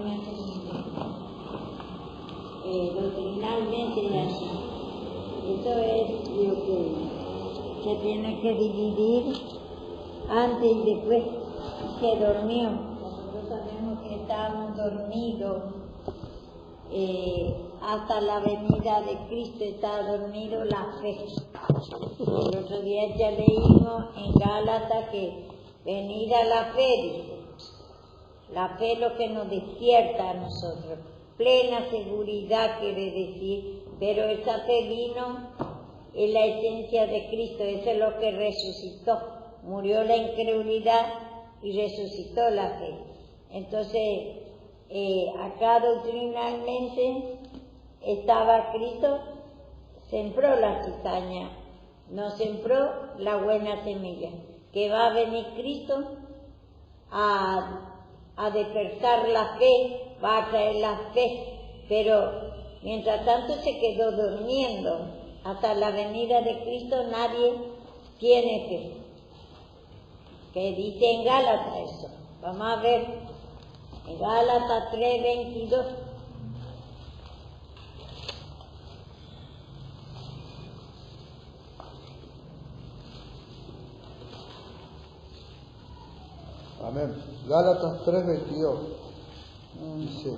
me entendí. Doctrinalmente es así. Eso es lo que se tiene que dividir antes y después que dormimos. Nosotros sabemos que estábamos dormidos hasta la venida de Cristo, está dormido la fe. El otro día ya leímos en Gálatas que venida la fe, dice. La fe es lo que nos despierta a nosotros. Plena seguridad quiere decir, pero esa fe vino en la esencia de Cristo, eso es lo que resucitó. Murió la incredulidad y resucitó la fe. Entonces, acá doctrinalmente estaba Cristo, sembró la cizaña, no sembró la buena semilla, que va a venir Cristo a despertar la fe, va a traer la fe, pero mientras tanto se quedó durmiendo. Hasta la venida de Cristo nadie tiene fe. Que dice en Gálatas eso. Vamos a ver, en Gálatas 3:22. Amén. Gálatas 3:22 dice: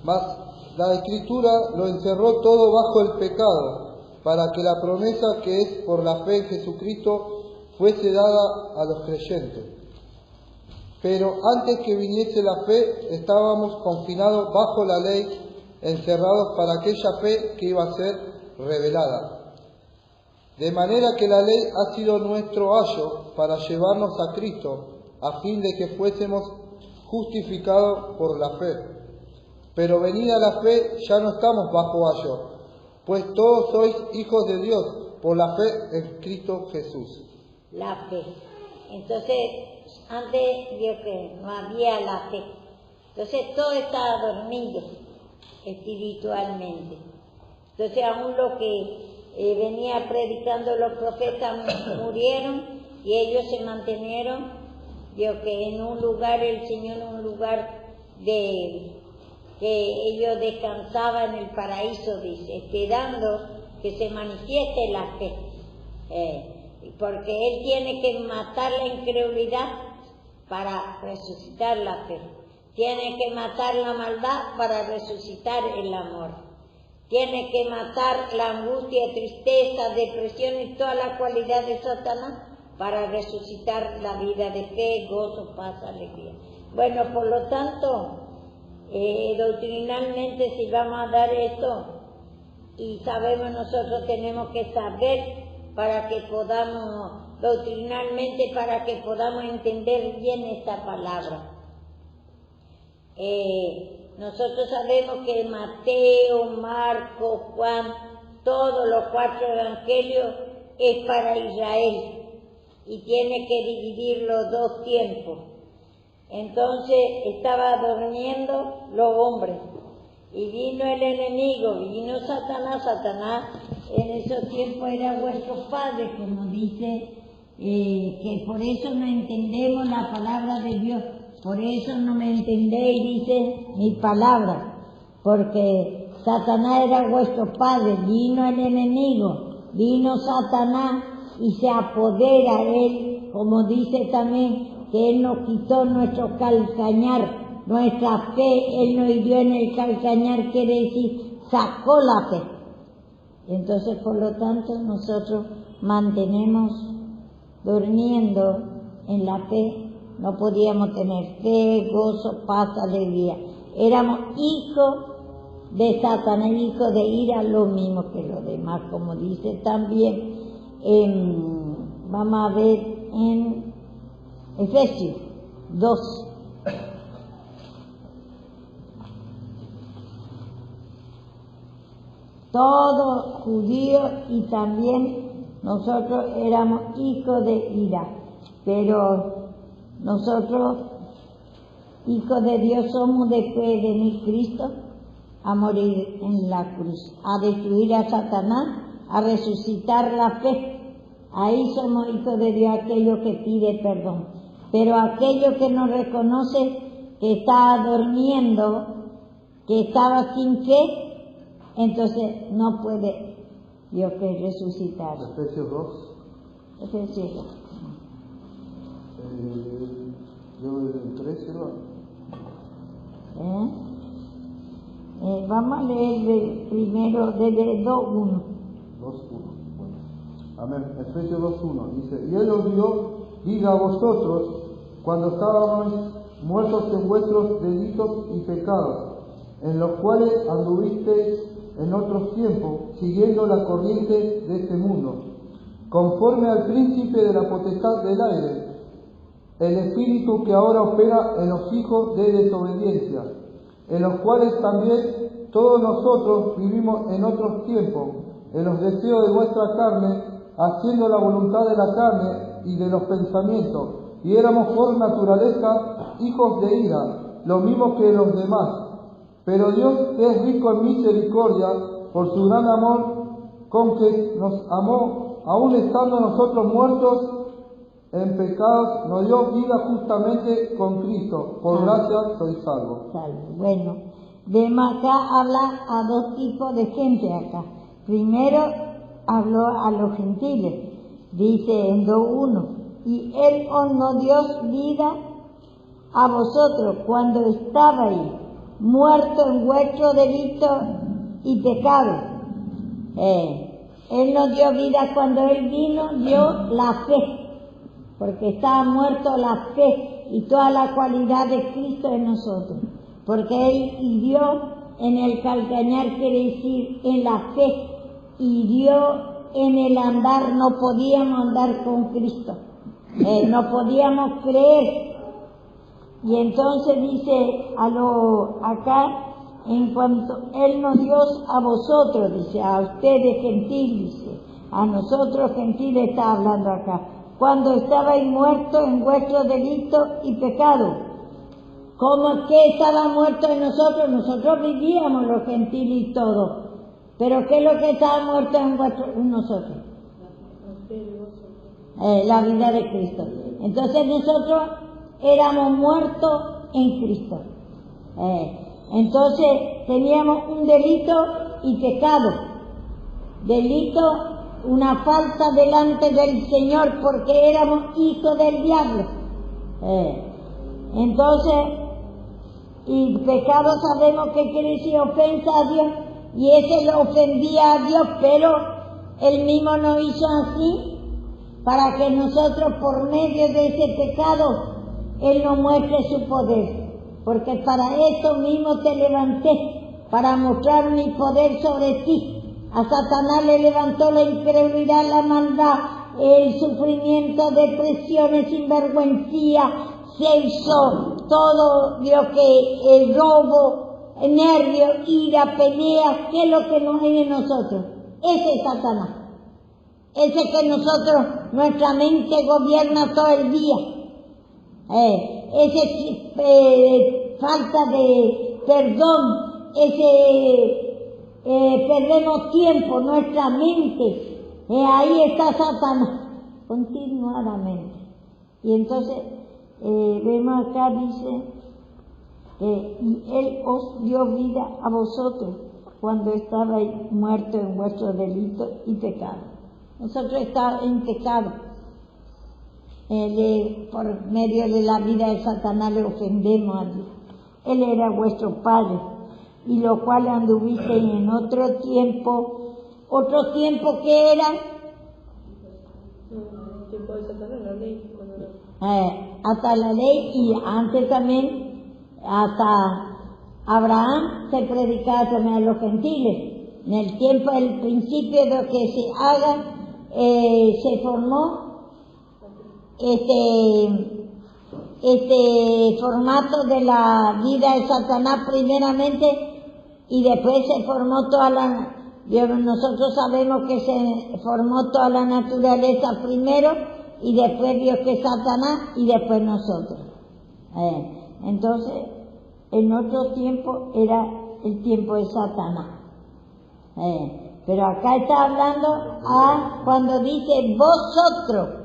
mas la Escritura lo encerró todo bajo el pecado, para que la promesa que es por la fe en Jesucristo fuese dada a los creyentes. Pero antes que viniese la fe, estábamos confinados bajo la ley, encerrados para aquella fe que iba a ser revelada. De manera que la ley ha sido nuestro ayo para llevarnos a Cristo, a fin de que fuésemos justificados por la fe. Pero venida la fe, ya no estamos bajo ayo, pues todos sois hijos de Dios por la fe en Cristo Jesús. La fe. Entonces, antes dijo que no había la fe. Entonces todo estaba dormido espiritualmente. Entonces aún lo que venía predicando los profetas murieron y ellos se mantenieron. Digo que en un lugar, el Señor, en un lugar de que ellos descansaban en el paraíso, dice, esperando que se manifieste la fe. Porque Él tiene que matar la incredulidad para resucitar la fe. Tiene que matar la maldad para resucitar el amor. Tiene que matar la angustia, tristeza, depresión y todas las cualidades de Satanás para resucitar la vida de fe, gozo, paz, alegría. Bueno, por lo tanto, doctrinalmente si vamos a dar esto, y sabemos nosotros tenemos que saber para que podamos, doctrinalmente, para que podamos entender bien esta palabra. Nosotros sabemos que Mateo, Marcos, Juan, todos los 4 evangelios es para Israel y tiene que dividir los 2 tiempos. Entonces estaba durmiendo los hombres y vino el enemigo, vino Satanás. Satanás en esos tiempos era vuestro padre, como dice, que por eso no entendemos la palabra de Dios. Por eso no me entendéis, dice mi palabra, porque Satanás era vuestro padre, vino el enemigo, vino Satanás y se apodera él, como dice también, que él nos quitó nuestro calcañar, nuestra fe, él nos hirió en el calcañar, quiere decir, sacó la fe. Entonces, por lo tanto, nosotros mantenemos durmiendo en la fe. No podíamos tener fe, gozo, paz, alegría. Éramos hijos de Satanás, hijos de ira, lo mismo que los demás, como dice también, vamos a ver en Efesios 2. Todos judíos y también nosotros éramos hijos de ira, pero nosotros, hijos de Dios, somos después de venir Cristo a morir en la cruz, a destruir a Satanás, a resucitar la fe. Ahí somos hijos de Dios, aquellos que pide perdón. Pero aquellos que no reconoce que está durmiendo, que estaba sin fe, entonces no puede Dios que resucitar. Efesios 2. Efesios 2. Yo el 13, Vamos a leer primero desde 2.1. 2.1. Amén. Efesios 2.1 dice: y Él os dio vida a vosotros cuando estábamos muertos en vuestros delitos y pecados, en los cuales anduvisteis en otros tiempos, siguiendo la corriente de este mundo, conforme al príncipe de la potestad del aire, el espíritu que ahora opera en los hijos de desobediencia, en los cuales también todos nosotros vivimos en otros tiempos, en los deseos de nuestra carne, haciendo la voluntad de la carne y de los pensamientos, y éramos por naturaleza hijos de ira, lo mismo que los demás. Pero Dios, que es rico en misericordia, por su gran amor con que nos amó, aun estando nosotros muertos en pecados, nos dio vida justamente con Cristo. Por gracia sois salvos. Bueno, vemos acá, habla a dos tipos de gente acá. Primero habló a los gentiles, dice en 2.1, y Él os nos dio vida a vosotros cuando estabais muertos en vuestro delito y pecado. Él nos dio vida cuando Él vino, dio la fe, porque estaba muerto la fe y toda la cualidad de Cristo en nosotros, porque Él hirió en el calcañar, quiere decir en la fe, hirió en el andar, no podíamos andar con Cristo, no podíamos creer. Y entonces dice acá, en cuanto Él nos dio a vosotros, dice, a ustedes gentiles, dice, a nosotros gentiles está hablando acá, cuando estabais muertos en vuestros delitos y pecados. ¿Cómo es que estaba muerto en nosotros? Nosotros vivíamos los gentiles y todo. ¿Pero qué es lo que estaba muerto en nosotros? La vida de Cristo. Entonces nosotros éramos muertos en Cristo. Entonces teníamos un delito y pecado. Delito, una falta delante del Señor porque éramos hijos del diablo. Entonces, y pecado sabemos que quiere decir ofensa a Dios, y ese lo ofendía a Dios, pero Él mismo nos hizo así para que nosotros por medio de ese pecado Él nos muestre su poder, porque para eso mismo te levanté, para mostrar mi poder sobre ti. A Satanás le levantó la incredulidad, la maldad, el sufrimiento, depresiones, sinvergüencía, sexo, todo lo que el robo, el nervio, ira, pelea, ¿qué es lo que nos hay en nosotros? Ese es Satanás. Ese que nosotros, nuestra mente gobierna todo el día. Ese falta de perdón, perdemos tiempo, nuestra mente, ahí está Satanás, continuadamente. Y entonces, vemos acá, dice, y Él os dio vida a vosotros cuando estabais muertos en vuestros delitos y pecados. Nosotros estábamos en pecado. Por medio de la vida de Satanás le ofendemos a Dios. Él era vuestro Padre, y lo cual anduvisteis en otro tiempo que era tiempo de Satanás, la ley, hasta la ley, y antes también hasta Abraham se predicaba también a los gentiles. En el tiempo, el principio de lo que se haga, se formó este formato de la vida de Satanás primeramente, y después se formó nosotros sabemos que se formó toda la naturaleza primero, y después Dios, que es Satanás, y después nosotros. Entonces, en otro tiempo era el tiempo de Satanás. Pero acá está hablando cuando dice vosotros,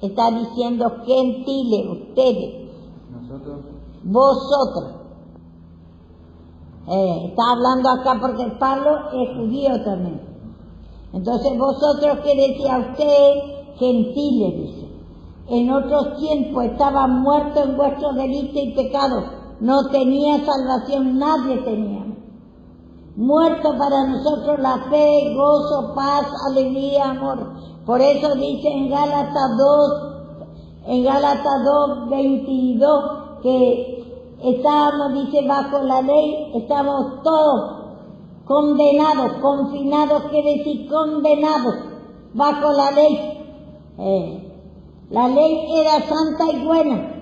está diciendo gentiles, ustedes. Nosotros. Vosotros. Está hablando acá porque Pablo es judío también. Entonces vosotros que decía usted, gentiles, dice, en otros tiempos estaban muertos en vuestros delitos y pecados, no tenía salvación, nadie tenía. Muerto para nosotros la fe, gozo, paz, alegría, amor. Por eso dice en Gálatas 2:22, que estábamos, dice, bajo la ley, estamos todos condenados, confinados, quiere decir condenados, bajo la ley. La ley era santa y buena,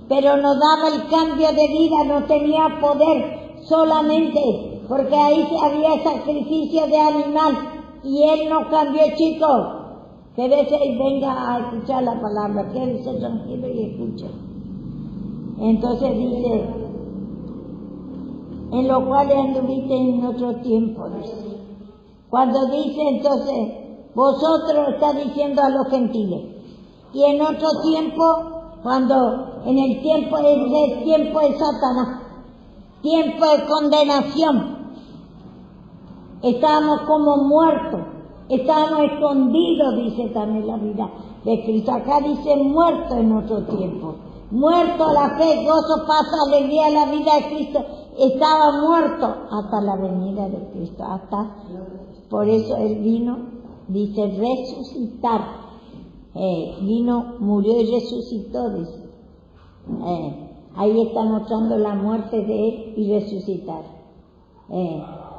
pero no daba el cambio de vida, no tenía poder, solamente porque ahí había sacrificio de animal, y él no cambió, chicos. Que veces venga a escuchar la palabra, quédese tranquilo y escuche. Entonces dice, en lo cual anduviste en otro tiempo, dice. Cuando dice entonces, vosotros está diciendo a los gentiles, y en otro tiempo, cuando en el tiempo es tiempo de Satanás, tiempo de condenación, estábamos como muertos, estábamos escondidos, dice también la vida de Cristo. Acá dice muerto en otro tiempo, muerto a la fe, gozo, paz, alegría, la vida de Cristo. Estaba muerto hasta la venida de Cristo, por eso él vino, dice, resucitar. Vino, murió y resucitó, dice. Ahí está mostrando la muerte de él y resucitar.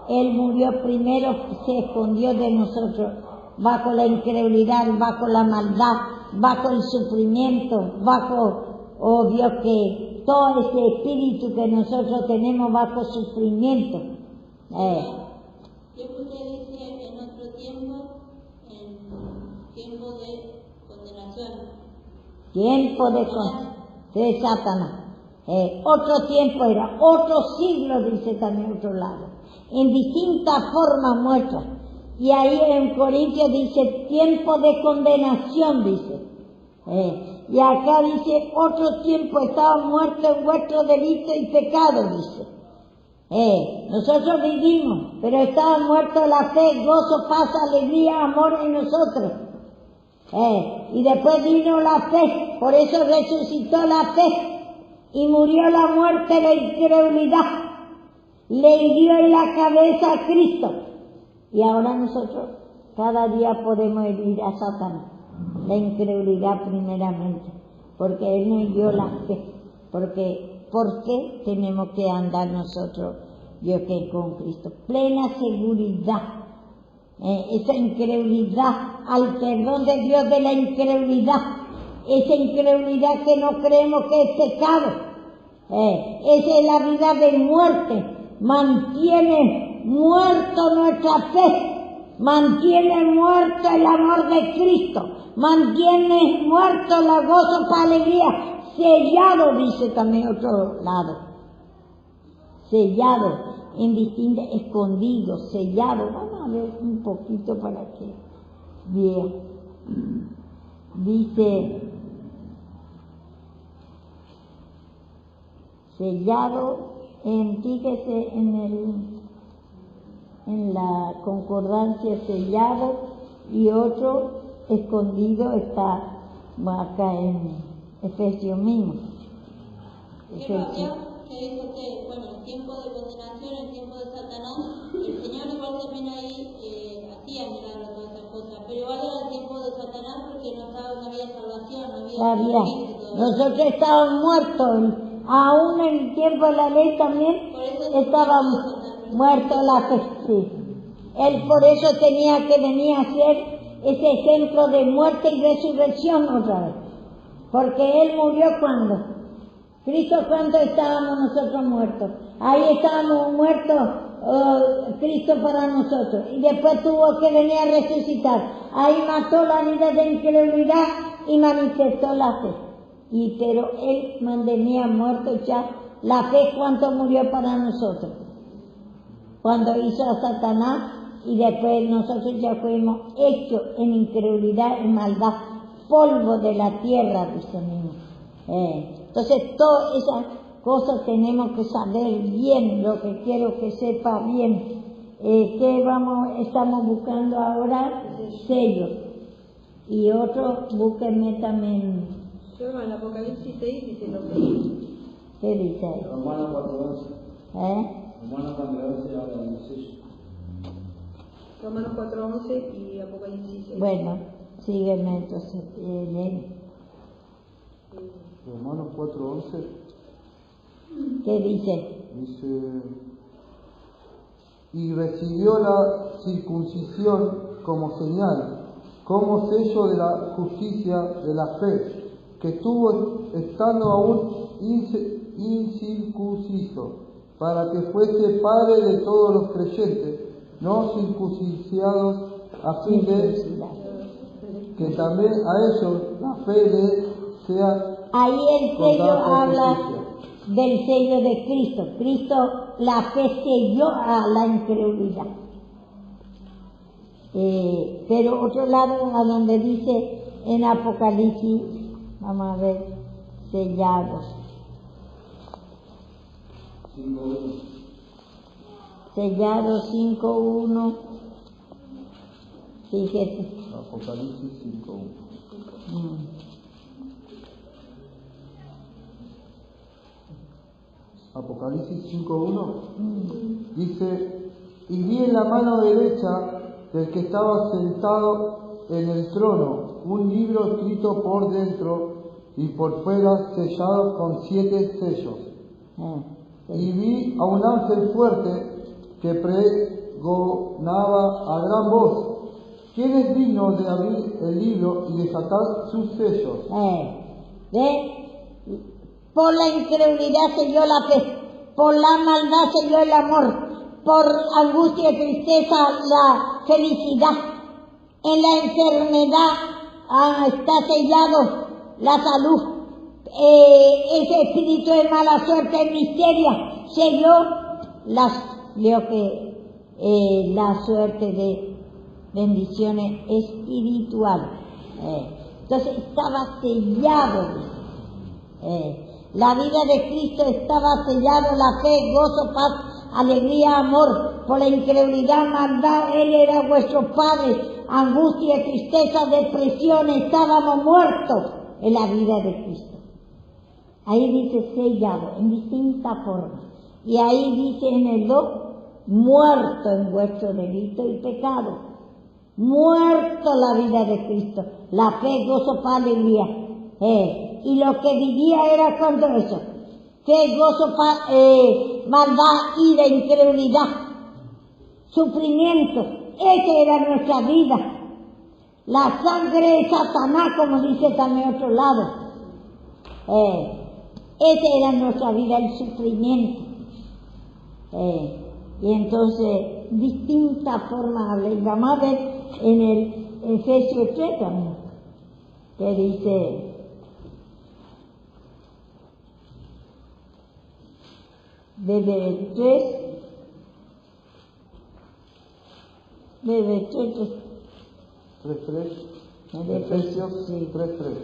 Él murió primero, se escondió de nosotros, bajo la incredulidad, bajo la maldad, bajo el sufrimiento, bajo, oh Dios, que todo ese espíritu que nosotros tenemos bajo sufrimiento. Siempre usted dice en otro tiempo, en tiempo de condenación. Tiempo de Satanás. Otro tiempo era, otro siglo, dice también otro lado, en distintas formas muestras. Y ahí en Corintios dice tiempo de condenación, dice. Y acá dice otro tiempo estaba muerto en vuestro delito y pecado, dice. Nosotros vivimos, pero estaba muerto la fe, gozo, paz, alegría, amor en nosotros. Y después vino la fe, por eso resucitó la fe. Y murió la muerte, la incredulidad, le hirió en la cabeza a Cristo. Y ahora nosotros cada día podemos herir a Satanás, la incredulidad primeramente, porque él nos dio la fe. ¿Por qué tenemos que andar nosotros, yo que con Cristo? Plena seguridad, esa incredulidad, al perdón de Dios de la incredulidad. Esa incredulidad que no creemos que es pecado. Esa es la vida de muerte. Mantiene muerto nuestra fe. Mantiene muerto el amor de Cristo. Mantiene muerto la gozo para alegría. Sellado, dice también otro lado. Sellado, en distinto, escondido, sellado. Vamos a ver un poquito para que vean. Dice, sellado, fíjese en la concordancia, sellado, y otro escondido está acá en Efesios mismo. Que dijo que, bueno, el tiempo de condenación, el tiempo de Satanás, el Señor igual también ahí hacía milagros, todas esas cosas, pero igual era el tiempo de Satanás porque no había salvación, no había nosotros estábamos muertos, aún en el tiempo de la ley también estábamos muertos la fe, sí. Él por eso tenía que venir a ser ese ejemplo de muerte y resurrección otra vez, porque él murió cuando Cristo, cuando estábamos nosotros muertos, ahí estábamos muertos, Cristo para nosotros, y después tuvo que venir a resucitar. Ahí mató la vida de incredulidad y manifestó la fe. Pero él mantenía muerto ya la fe cuando murió para nosotros, cuando hizo a Satanás, y después nosotros ya fuimos hechos en incredulidad, en maldad, polvo de la tierra, dice mismo. Entonces toda esa cosas tenemos que saber bien, lo que quiero que sepa bien. ¿Qué estamos buscando ahora? Sello. Y otro, búsquenme también. Yo en Apocalipsis 6 dice lo que... ¿Qué dice ahí? Romanos 4:11. Romanos 4:11 habla del sello. Romanos 4:11 y Apocalipsis 6. Bueno, sígueme entonces, leen. Romanos 4:11 ¿Qué dice? dice, y recibió la circuncisión como señal, como sello de la justicia de la fe, que tuvo estando aún incircunciso, para que fuese padre de todos los creyentes, no circuncidados, a fin de que también a ellos la fe les sea. Ahí el sello contada por habla justicia. del sello de Cristo. Cristo, la fe selló a la incredulidad. Pero otro lado, a donde dice en Apocalipsis, vamos a ver, sellados. 5:1. Sellados 5:1. Fíjese. Apocalipsis 5:1. Apocalipsis 5:1 dice, y vi en la mano derecha del que estaba sentado en el trono un libro escrito por dentro y por fuera sellado con 7 sellos. Y vi a un ángel fuerte que pregonaba a gran voz, ¿quién es digno de abrir el libro y desatar sus sellos? ¿Ve? Por la incredulidad selló la fe, por la maldad selló el amor, por angustia y tristeza la felicidad, en la enfermedad está sellado la salud, ese espíritu de mala suerte en miseria selló la suerte de bendiciones espirituales. Entonces estaba sellado. La vida de Cristo estaba sellado, la fe, gozo, paz, alegría, amor. Por la incredulidad, maldad, Él era vuestro Padre. Angustia, tristeza, depresión, estábamos muertos en la vida de Cristo. Ahí dice sellado, en distintas formas. Y ahí dice en el 2, muerto en vuestro delito y pecado. Muerto la vida de Cristo. La fe, gozo, paz, alegría. Y lo que vivía era cuando eso, fe, gozo, maldad, ira, incredulidad, sufrimiento. Esa era nuestra vida. La sangre de Satanás, como dice también otro lado. Esa era nuestra vida, el sufrimiento. Y entonces, distintas formas habla. Y vamos a ver en el Efesios 3 también, que dice... Desde 3:3, Efesios 3:3.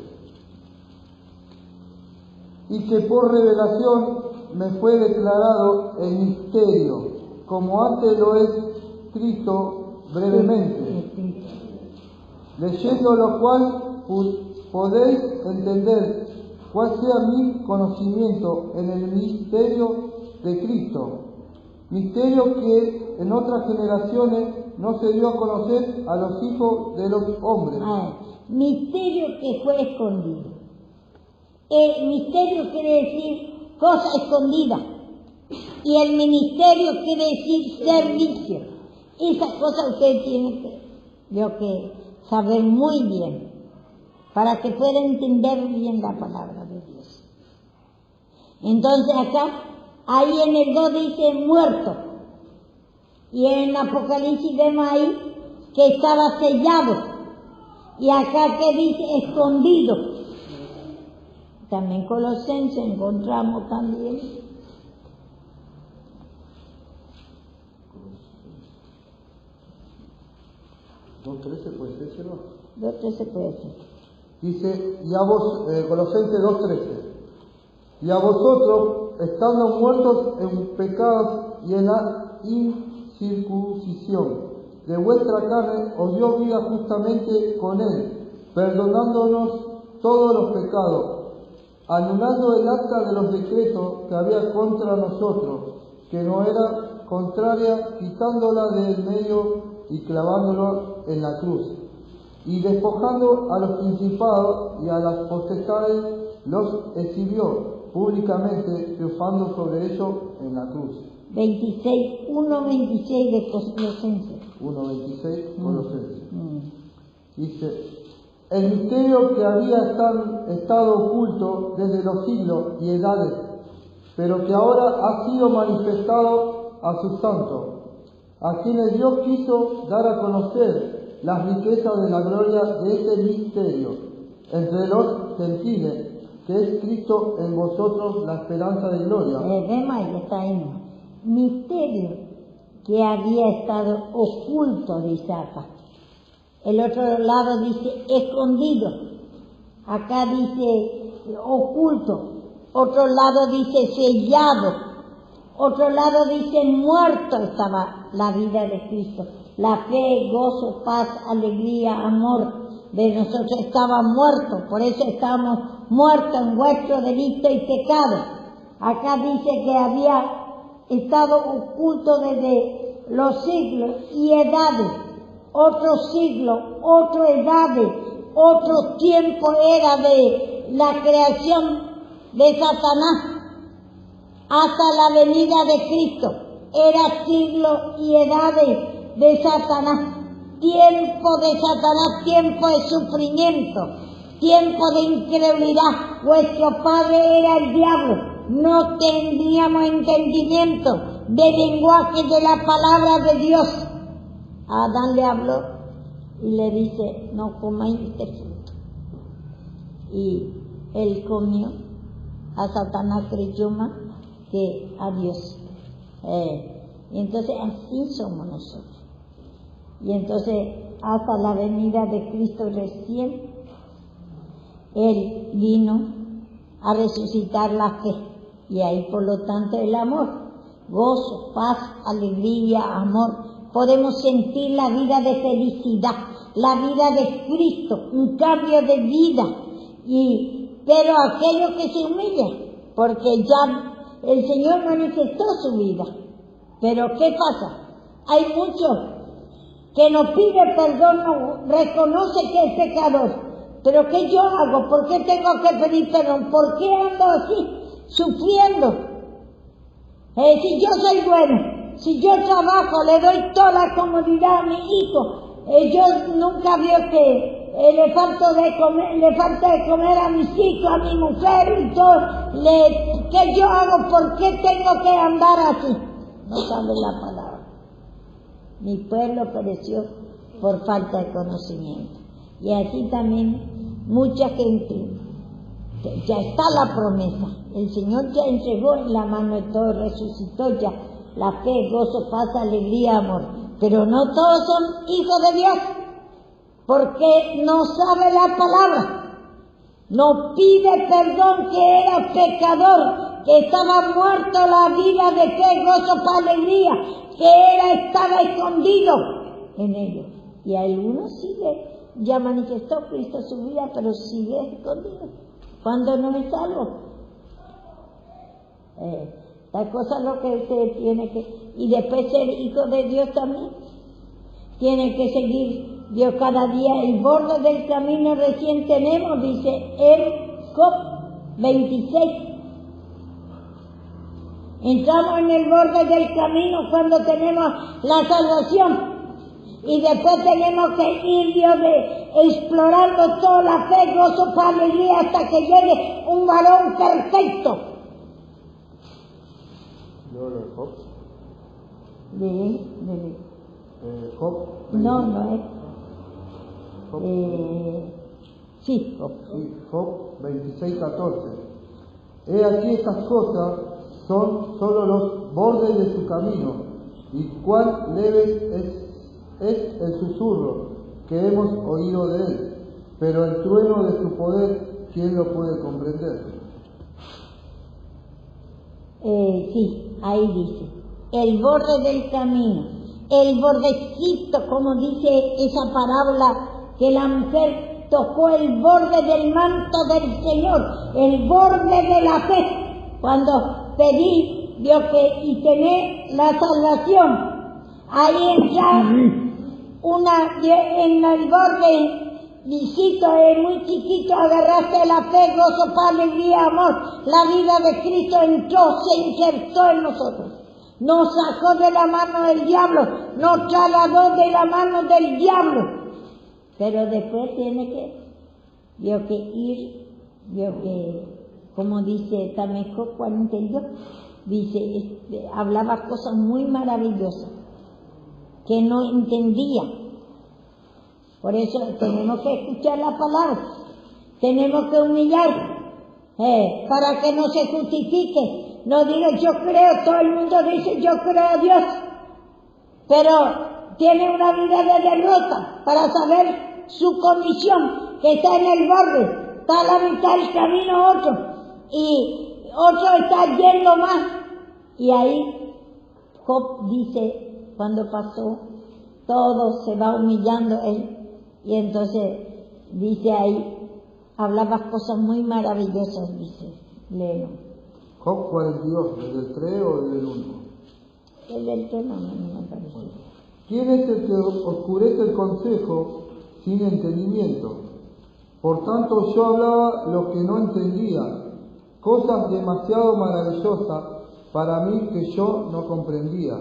Y que por revelación me fue declarado el misterio, como antes lo he escrito brevemente, leyendo lo cual podéis entender cuál sea mi conocimiento en el misterio de Cristo, misterio que en otras generaciones no se dio a conocer a los hijos de los hombres. Misterio que fue escondido. El misterio quiere decir cosa escondida. Y el ministerio quiere decir servicio. Esas cosas ustedes tienen que saber muy bien para que puedan entender bien la palabra de Dios. Entonces acá, ahí en el 2 dice muerto. Y en Apocalipsis vemos ahí que estaba sellado. Y acá que dice escondido. También Colosenses encontramos también. 2:13 puede ser, ¿cierto? 2:13 puede ser. Dice, y a vos, Colosenses 2:13, y a vosotros, estando muertos en pecados y en la incircuncisión de vuestra carne, os dio vida justamente con él, perdonándonos todos los pecados, anulando el acta de los decretos que había contra nosotros, que no era contraria, quitándola del medio y clavándolo en la cruz, y despojando a los principados y a las potestades, los exhibió públicamente, triunfando sobre ellos en la cruz. 1:26 de Colosenses. 1:26 Colosenses. Dice: el misterio que había estado oculto desde los siglos y edades, pero que ahora ha sido manifestado a sus santos, a quienes Dios quiso dar a conocer las riquezas de la gloria de este misterio entre los gentiles, que es Cristo en vosotros, la esperanza de gloria. Misterio que había estado oculto, dice acá. El otro lado dice escondido. Acá dice oculto. Otro lado dice sellado. Otro lado dice muerto estaba la vida de Cristo. La fe, gozo, paz, alegría, amor de nosotros estaba muerto. Por eso estamos muertos en vuestro delito y pecado. Acá dice que había estado oculto desde los siglos y edades. Otro siglo, otra edades, otro tiempo era de la creación de Satanás hasta la venida de Cristo. Era siglo y edades de Satanás. Tiempo de Satanás, tiempo de sufrimiento, tiempo de incredulidad. Vuestro padre era el diablo. No teníamos entendimiento del lenguaje de la palabra de Dios. A Adán le habló y le dice: no comáis este fruto. Y él comió. A Satanás creyó más que a Dios. Y entonces así somos nosotros. Y entonces hasta la venida de Cristo recién, Él vino a resucitar la fe. Y ahí por lo tanto el amor, gozo, paz, alegría, amor. Podemos sentir la vida de felicidad, la vida de Cristo, un cambio de vida. Pero aquello que se humilla, porque ya el Señor manifestó su vida. Pero ¿qué pasa? Hay muchos que no pide perdón, no reconoce que es pecador. Pero ¿qué yo hago? ¿Por qué tengo que pedir perdón? ¿Por qué ando así, sufriendo? Si yo soy bueno, si yo trabajo, le doy toda la comodidad a mi hijo, yo nunca veo que le falta de comer a mis hijos, a mi mujer y todo. ¿Qué yo hago? ¿Por qué tengo que andar así? No sabe la palabra. Mi pueblo pereció por falta de conocimiento. Y así también mucha gente, ya está la promesa. El Señor ya entregó en la mano de todos, resucitó ya la fe, gozo, paz, alegría, amor. Pero no todos son hijos de Dios, porque no sabe la palabra. No pide perdón, que era pecador, que estaba muerto la vida de fe, gozo, paz, alegría, que estaba escondido en ellos. Y algunos sigue, ya manifestó Cristo su vida, pero sigue escondido. ¿Cuándo no es salvo? La cosa es lo que usted tiene que, y después ser hijo de Dios también, tiene que seguir Dios cada día. El borde del camino recién tenemos, dice el Job 26. Entramos en el borde del camino cuando tenemos la salvación. Y después tenemos que ir, Dios, explorando toda la fe, gozo, paz, alegría, hasta que llegue un varón perfecto. ¿Job? ¿Job? No es. Job. Sí, Job. Sí, Job 26:14. He aquí estas cosas son solo los bordes de su camino, y cuán leve es el susurro que hemos oído de él, pero el trueno de su poder, ¿quién lo puede comprender? Sí, ahí dice, el borde del camino, el bordecito, como dice esa parábola, que la mujer tocó el borde del manto del Señor, el borde de la fe, cuando pedí, vio que, y tener la salvación, ahí entra en el borde, visito, muy chiquito, agarraste la fe, gozo, paz, alegría, amor. La vida de Cristo entró, se insertó en nosotros. Nos sacó de la mano del diablo, nos trasladó de la mano del diablo. Pero después tiene que ir, como dice Tameco, cuando entendió, dice, hablaba cosas muy maravillosas que no entendía. Por eso tenemos que escuchar la palabra, tenemos que humillar, para que no se justifique. No diga yo creo, todo el mundo dice yo creo a Dios, pero tiene una vida de derrota para saber su condición, que está en el borde, está a la mitad del camino otro, y otro está yendo más. Y ahí Job dice, cuando pasó, todo se va humillando él. Y entonces dice ahí, hablaba cosas muy maravillosas, dice, léelo. Job 42, ¿desde el 3 o desde el 1? El del 3 no me parece. ¿Quién es el que oscurece el consejo sin entendimiento? Por tanto yo hablaba lo que no entendía, cosas demasiado maravillosas para mí que yo no comprendía.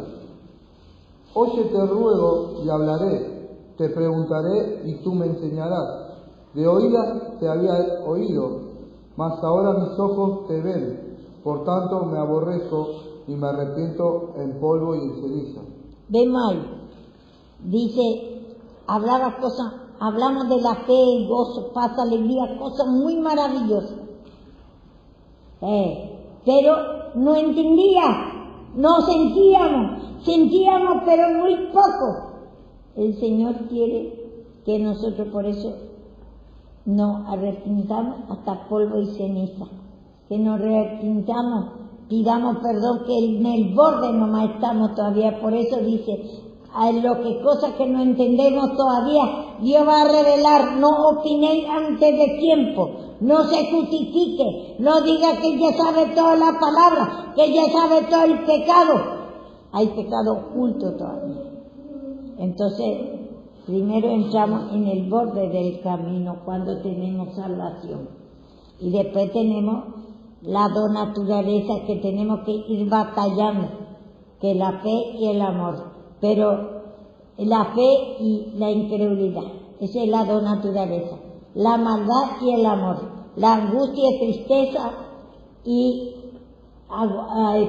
Oye, te ruego y hablaré. Te preguntaré y tú me enseñarás. De oídas te había oído, mas ahora mis ojos te ven. Por tanto me aborrezco y me arrepiento en polvo y en ceniza. Vemos ahí, dice, hablamos de la fe, gozo, paz, alegría, cosas muy maravillosas. Pero no entendía, no sentíamos pero muy poco. El Señor quiere que nosotros por eso nos arrepintamos hasta polvo y ceniza, que nos arrepintamos, pidamos perdón, que en el borde nomás estamos todavía. Por eso dice, a lo que cosas que no entendemos todavía, Dios va a revelar. No opinéis antes de tiempo, no se justifique, no diga que ya sabe toda la palabra, que ya sabe todo el pecado. Hay pecado oculto todavía. Entonces, primero entramos en el borde del camino cuando tenemos salvación. Y después tenemos la dos naturalezas que tenemos que ir batallando, que es la fe y el amor. Pero la fe y la incredulidad, esa es la dos naturalezas. La maldad y el amor, la angustia y tristeza y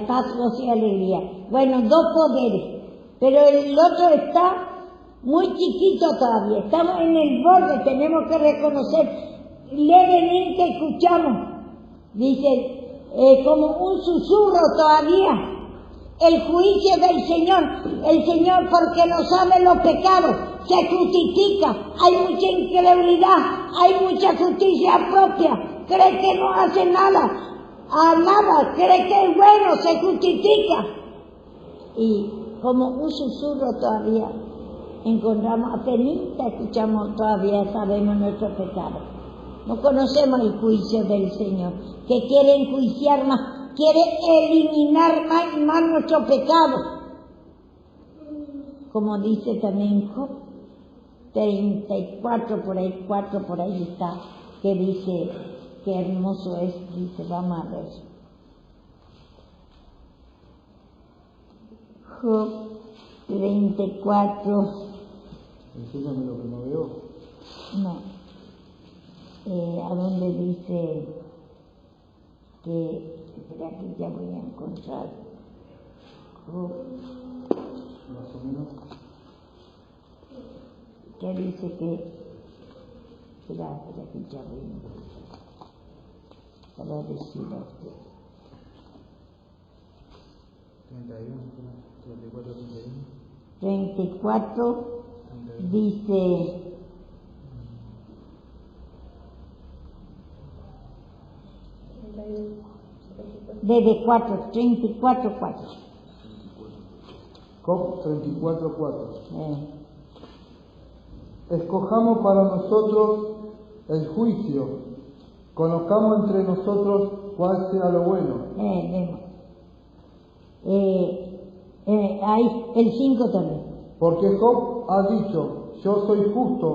paz, gozo y alegría. Bueno, dos poderes. Pero el otro está muy chiquito todavía, estamos en el borde, tenemos que reconocer levemente, escuchamos, dice, como un susurro todavía, el juicio del Señor, el Señor porque no sabe los pecados, se justifica, hay mucha incredulidad, hay mucha justicia propia, cree que no hace nada, cree que es bueno, se justifica, y como un susurro todavía encontramos, apenas escuchamos todavía, sabemos nuestro pecado. No conocemos el juicio del Señor, que quiere enjuiciar más, quiere eliminar más nuestro pecado. Como dice también Job 34, por ahí, 4 por ahí está, que dice, qué hermoso es, dice, vamos a ver. Job 34. Enséñame lo que no veo. No. A donde dice que, espera que ya voy a encontrar. Job. Más o menos. Que dice que, espera que ya voy a encontrar. Para decirlo a usted. 34 dice, desde 34:4. Job 34:4. Escojamos para nosotros el juicio, conozcamos entre nosotros cuál sea lo bueno. Ahí, el 5 también. Porque Job ha dicho, yo soy justo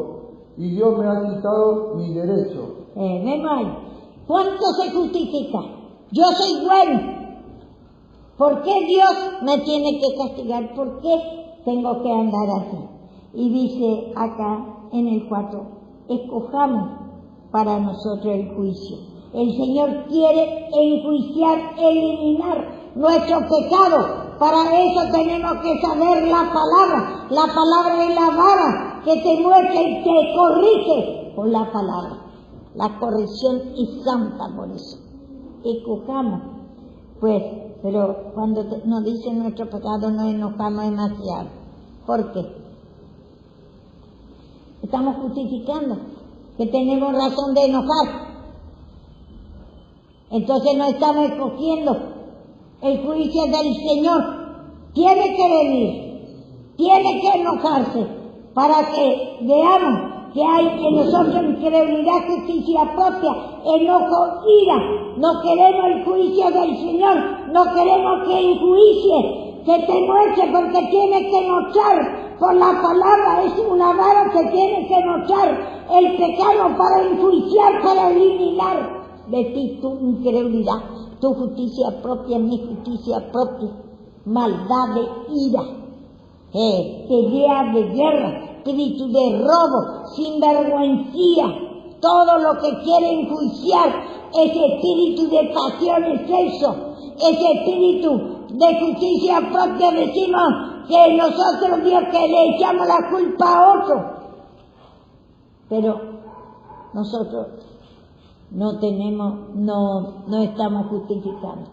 y Dios me ha quitado mi derecho. Vemos ahí. ¿Cuánto se justifica? Yo soy bueno. ¿Por qué Dios me tiene que castigar? ¿Por qué tengo que andar así? Y dice acá en el 4, escojamos para nosotros el juicio. El Señor quiere enjuiciar, eliminar nuestro pecado. Para eso tenemos que saber la palabra. La palabra es la vara que te muestra y te corrige por la palabra. La corrección es santa por eso. Escojamos. Pues, pero cuando nos dicen nuestro pecado nos enojamos demasiado. ¿Por qué? Estamos justificando que tenemos razón de enojar. Entonces no estamos escogiendo el juicio del Señor. Tiene que venir, tiene que enojarse para que veamos que hay en nosotros incredulidad, justicia propia, enojo, ira. No queremos el juicio del Señor, no queremos que enjuicie, que te muestre, porque tiene que mostrar por la palabra, es una vara que tiene que mostrar el pecado para enjuiciar, para eliminar de ti tu incredulidad, tu justicia propia, mi justicia propia, maldad de ira, idea de guerra, espíritu de robo, sinvergüencía, todo lo que quiere enjuiciar, ese espíritu de pasión es eso, ese espíritu de justicia propia. Decimos que nosotros, Dios, que le echamos la culpa a otro, pero nosotros no estamos justificando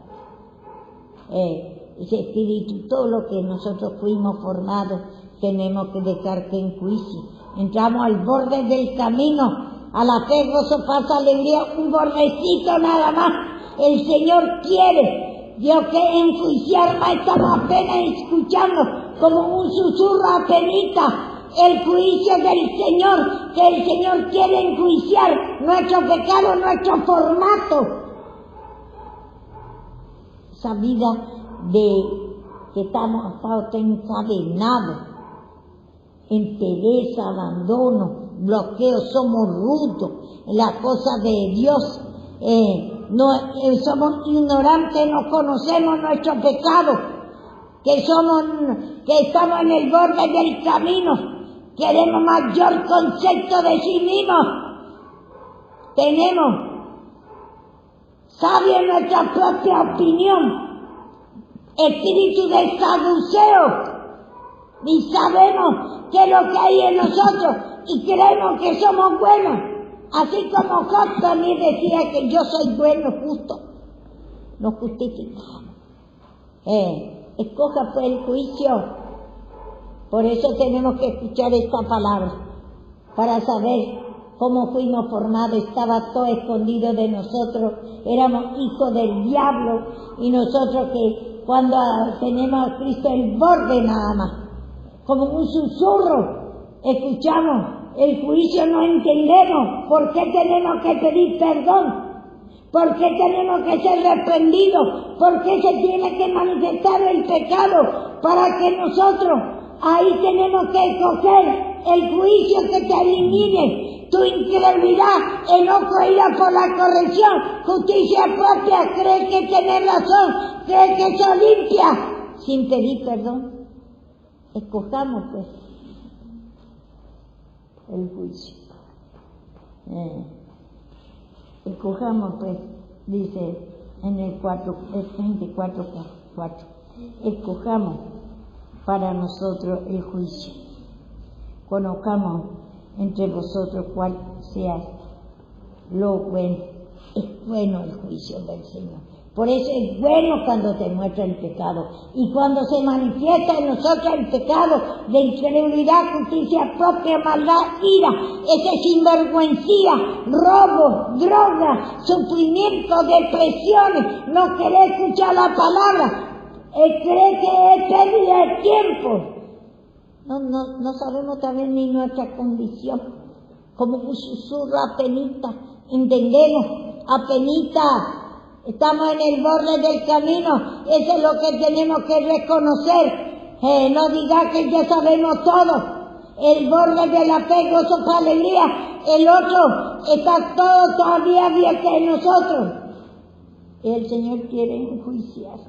ese espíritu. Todo lo que nosotros fuimos formados tenemos que dejar que enjuicie. Entramos al borde del camino, a la fe, gozo, paz, alegría, un bordecito nada más. El Señor quiere, Dios, que enjuiciar, más estamos apenas escuchando como un susurro apenita el juicio del Señor, que el Señor quiere enjuiciar nuestro pecado, nuestro formato. Esa vida de que estamos encadenados en pereza, abandono, bloqueo, somos rudos en la cosa de Dios, somos ignorantes, no conocemos nuestro pecado, que estamos en el borde del camino. Queremos mayor concepto de sí mismos. Tenemos sabia en nuestra propia opinión, espíritu de saduceo, y sabemos que es lo que hay en nosotros y creemos que somos buenos. Así como Job también decía que yo soy bueno, justo. Nos justificamos. Escoja pues el juicio. Por eso tenemos que escuchar esta palabra, para saber cómo fuimos formados. Estaba todo escondido de nosotros, éramos hijos del diablo, y nosotros que cuando tenemos a Cristo el borde nada más, como un susurro, escuchamos el juicio, no entendemos por qué tenemos que pedir perdón, por qué tenemos que ser reprendidos, por qué se tiene que manifestar el pecado, para que nosotros ahí tenemos que escoger el juicio que te elimine tu incredulidad, enojo, ira por la corrección, justicia propia, cree que tenés razón, cree que sos limpia, sin pedir perdón. Escojamos pues el juicio. Escojamos pues, dice en el 24:4, escojamos para nosotros el juicio. Conozcamos entre vosotros cuál sea lo bueno. Es bueno el juicio del Señor. Por eso es bueno cuando te muestra el pecado. Y cuando se manifiesta en nosotros el pecado de incredulidad, justicia propia, maldad, ira, ese sinvergüencía, robo, droga, sufrimiento, depresiones, no querer escuchar la palabra, cree que es pérdida de tiempo. No sabemos también ni nuestra condición. Como un susurro apenita, entendemos, apenita. Estamos en el borde del camino, eso es lo que tenemos que reconocer. No diga que ya sabemos todo. El borde de la fe, gozo, alegría. El otro está todo todavía bien que nosotros. El Señor quiere enjuiciar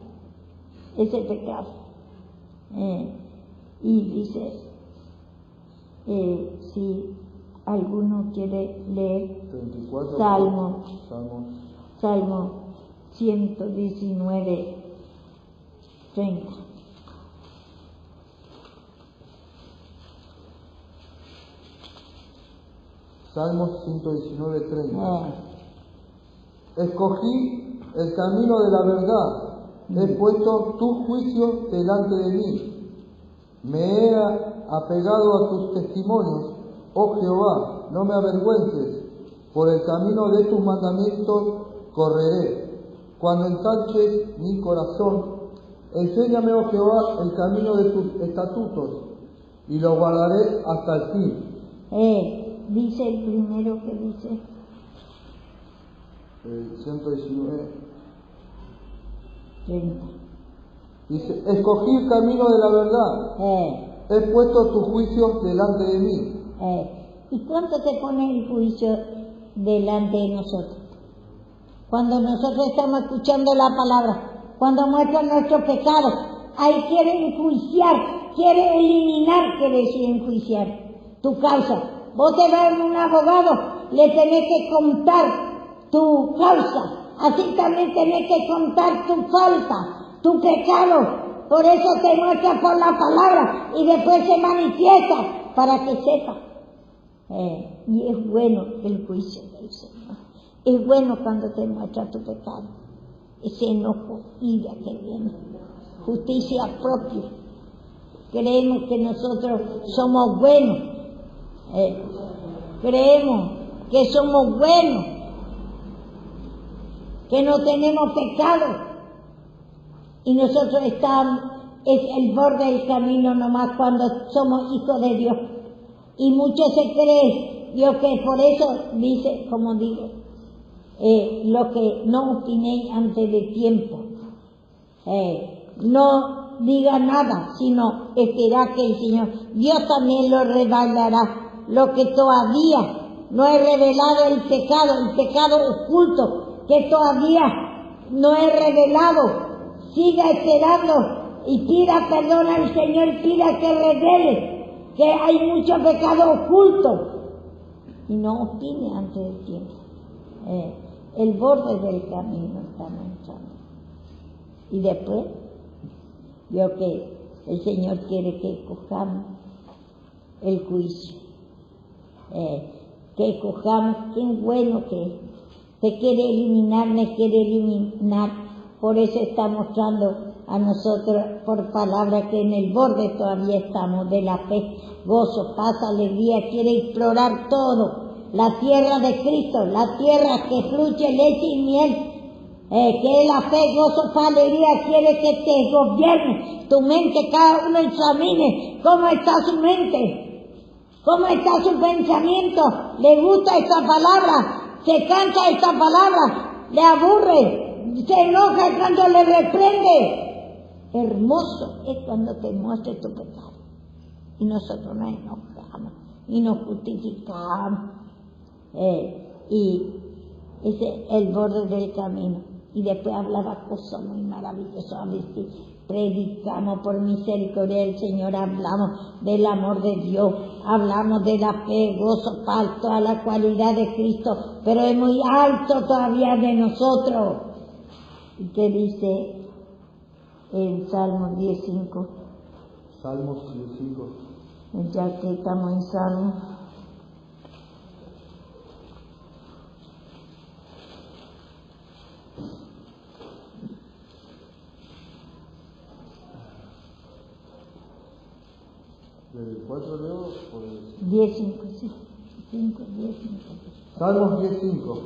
ese pecado. Y dice, si alguno quiere leer 34, Salmo 119, 30. Salmos 119, 30. Escogí el camino de la verdad, he puesto tus juicios delante de mí. Me he apegado a tus testimonios, oh Jehová, no me avergüences, por el camino de tus mandamientos correré. Cuando ensanches mi corazón, enséñame, oh Jehová, el camino de tus estatutos, y lo guardaré hasta el fin. Dice el primero que dice. 119. 30. Dice, escogí el camino de la verdad, he puesto tus juicios delante de mí. ¿Y cuánto te pone el juicio delante de nosotros? Cuando nosotros estamos escuchando la palabra, cuando muestran nuestros pecados, ahí quiere enjuiciar, quiere eliminar, quiere decir enjuiciar tu causa. Vos te vas a un abogado, le tenés que contar tu causa, así también tenés que contar tu falta, tu pecado. Por eso te muestra por la palabra y después se manifiesta para que sepas. Y es bueno el juicio del Señor. Es bueno cuando te muestra tu pecado, ese enojo, ira que viene, justicia propia. Creemos que nosotros somos buenos, creemos que somos buenos, que no tenemos pecado, y nosotros estamos, es el borde del camino nomás cuando somos hijos de Dios. Y muchos se creen, Dios, que por eso dice, como digo, lo que no opinéis antes de tiempo, no diga nada, sino esperar que el Señor, Dios también lo revelará, lo que todavía no he revelado el pecado oculto, que todavía no he revelado, siga esperando y pida perdón al Señor, pida que revele, que hay mucho pecado oculto, y no opine antes del tiempo. El borde del camino está manchado. Y después, veo que el Señor quiere que cojamos el juicio, que cojamos, qué bueno que es. Te quiere eliminar, me quiere eliminar. Por eso está mostrando a nosotros por palabra que en el borde todavía estamos de la fe, gozo, paz, alegría, quiere explorar todo. La tierra de Cristo, la tierra que fluye leche y miel, que es la fe, gozo, paz, alegría, quiere que te gobierne tu mente, cada uno examine cómo está su mente, cómo está su pensamiento, le gusta esta palabra, se cansa de esta palabra, le aburre, se enoja cuando le reprende. Hermoso es cuando te muestre tu pecado y nosotros nos enojamos y nos justificamos. Y ese es el borde del camino. Y después hablaba cosas muy maravillosas. A veces predicamos por misericordia del Señor, hablamos del amor de Dios, hablamos de la fe, gozo, paz, toda la cualidad de Cristo, pero es muy alto todavía de nosotros. ¿Y qué dice en Salmo 10:5? Salmos 10:5. Ya que estamos en Salmo. Del 4 leo por el 10:5, sí. 5, 10, 5. Salmos 10:5.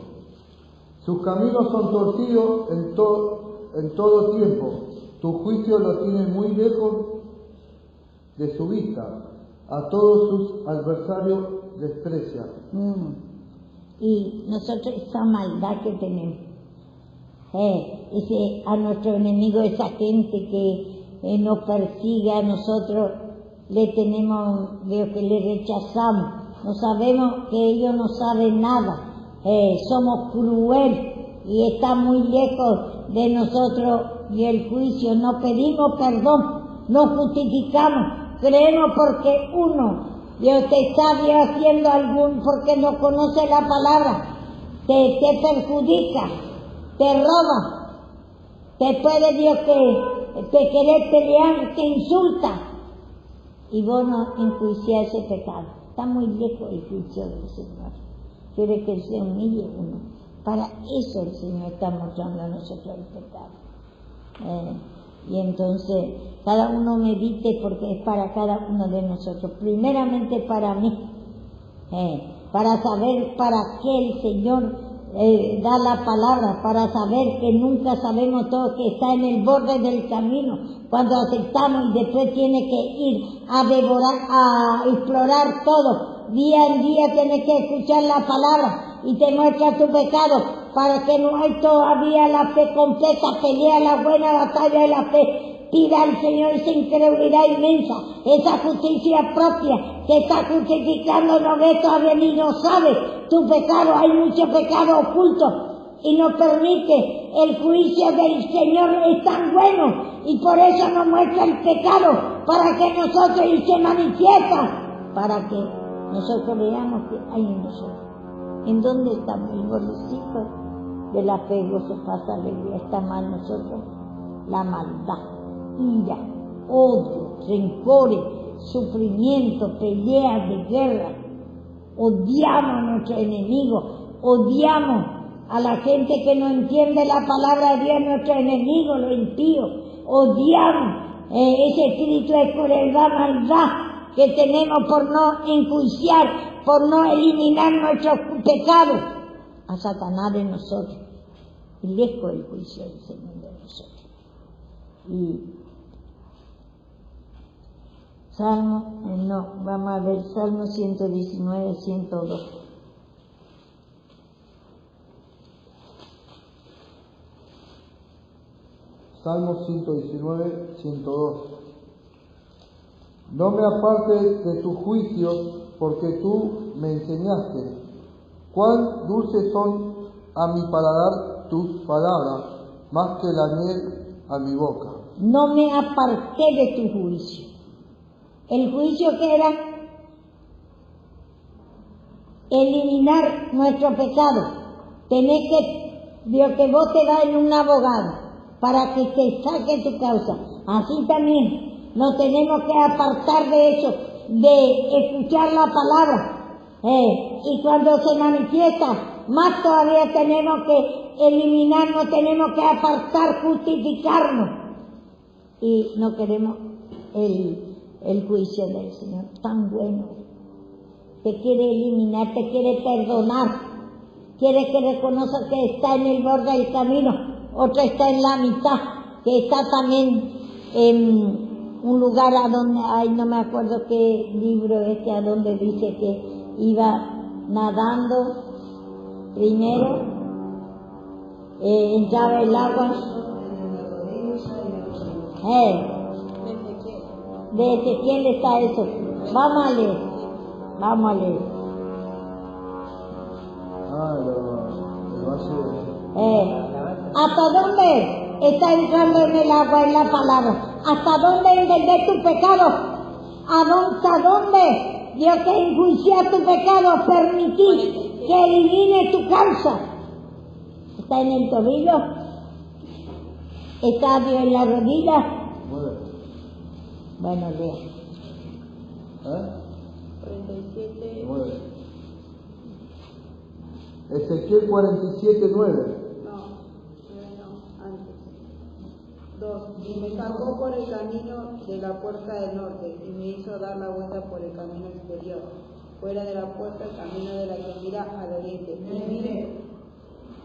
Sus caminos son torcidos en todo tiempo. Tu juicio lo tiene muy lejos de su vista. A todos sus adversarios desprecia. Y nosotros esa maldad que tenemos, a nuestro enemigo, esa gente que nos persigue a nosotros, le tenemos, veo que le rechazamos, no sabemos que ellos no saben nada, somos crueles y está muy lejos de nosotros y el juicio, no pedimos perdón, no justificamos, creemos porque uno, Dios te está haciendo algún, porque no conoce la palabra, te perjudica, te roba, te puede Dios que te querés pelear, te insulta, y vos no enjuiciás ese pecado. Está muy lejos el juicio del Señor. Quiere que se humille uno. Para eso el Señor está mostrando a nosotros el pecado. Y entonces, cada uno medite porque es para cada uno de nosotros. Primeramente para mí, para saber para qué el Señor da la palabra, para saber que nunca sabemos todo, que está en el borde del camino, cuando aceptamos y después tiene que ir a devorar, a explorar todo, día en día tienes que escuchar la palabra y te muestra tu pecado, para que no hay todavía la fe completa, pelea la buena batalla de la fe, pida al Señor esa incredulidad inmensa, esa justicia propia, que está justificando, no ve todavía ni no sabe tu pecado, hay mucho pecado oculto y no permite, el juicio del Señor es tan bueno y por eso nos muestra el pecado, para que nosotros, y se manifiesta, para que nosotros veamos que hay en nosotros. ¿En dónde estamos? Los hijos del apego, se pasa alegría, está mal nosotros, la maldad, ira, odio, rencores, sufrimiento, peleas de guerra. Odiamos a nuestro enemigo, odiamos a la gente que no entiende la palabra de Dios, nuestro enemigo, lo impío, odiamos ese espíritu de crueldad, maldad que tenemos por no enjuiciar, por no eliminar nuestros pecados, a Satanás de nosotros, y lejos el juicio del Señor de nosotros. Y vamos a ver Salmo 119, 102. Salmo 119, 102. No me apartes de tus juicios, porque tú me enseñaste. Cuán dulces son a mi paladar tus palabras, más que la miel a mi boca. No me aparté de tu juicio. El juicio que era eliminar nuestro pecado. Tenés que, Dios que vos te da en un abogado para que te saque tu causa. Así también nos tenemos que apartar de eso, de escuchar la palabra. Y cuando se manifiesta, más todavía tenemos que eliminarnos, tenemos que apartar, justificarnos. Y no queremos el juicio del Señor, tan bueno. Te quiere eliminar, te quiere perdonar, quiere que reconozca que está en el borde del camino, otro está en la mitad, que está también en un lugar a donde, no me acuerdo qué libro a donde dice que iba nadando primero, entraba el agua, de Ezequiel está eso. Vamos a leer. ¿Hasta dónde está entrando en el agua, en la palabra? ¿Hasta dónde entender tu pecado? ¿Hasta dónde Dios que enjuicia tu pecado, permitir que elimine tu causa? ¿Está en el tobillo? ¿Está Dios en la rodilla? Bueno, lea. 47. 9. Ezequiel 47, 9. No, antes. 2. Y me sacó por el camino de la puerta del norte, y me hizo dar la vuelta por el camino exterior, fuera de la puerta, el camino de la que mira al oriente.